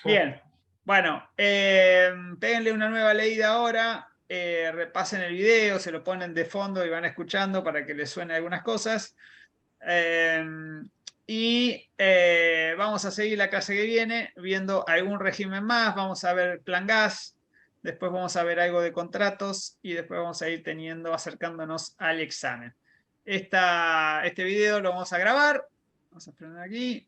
Bien, bueno, péguenle una nueva leída ahora, repasen el video, se lo ponen de fondo y van escuchando para que les suene algunas cosas. Vamos a seguir la clase que viene viendo algún régimen más, vamos a ver plan gas, después vamos a ver algo de contratos y después vamos a ir acercándonos al examen. Este video lo vamos a grabar, vamos a prender aquí.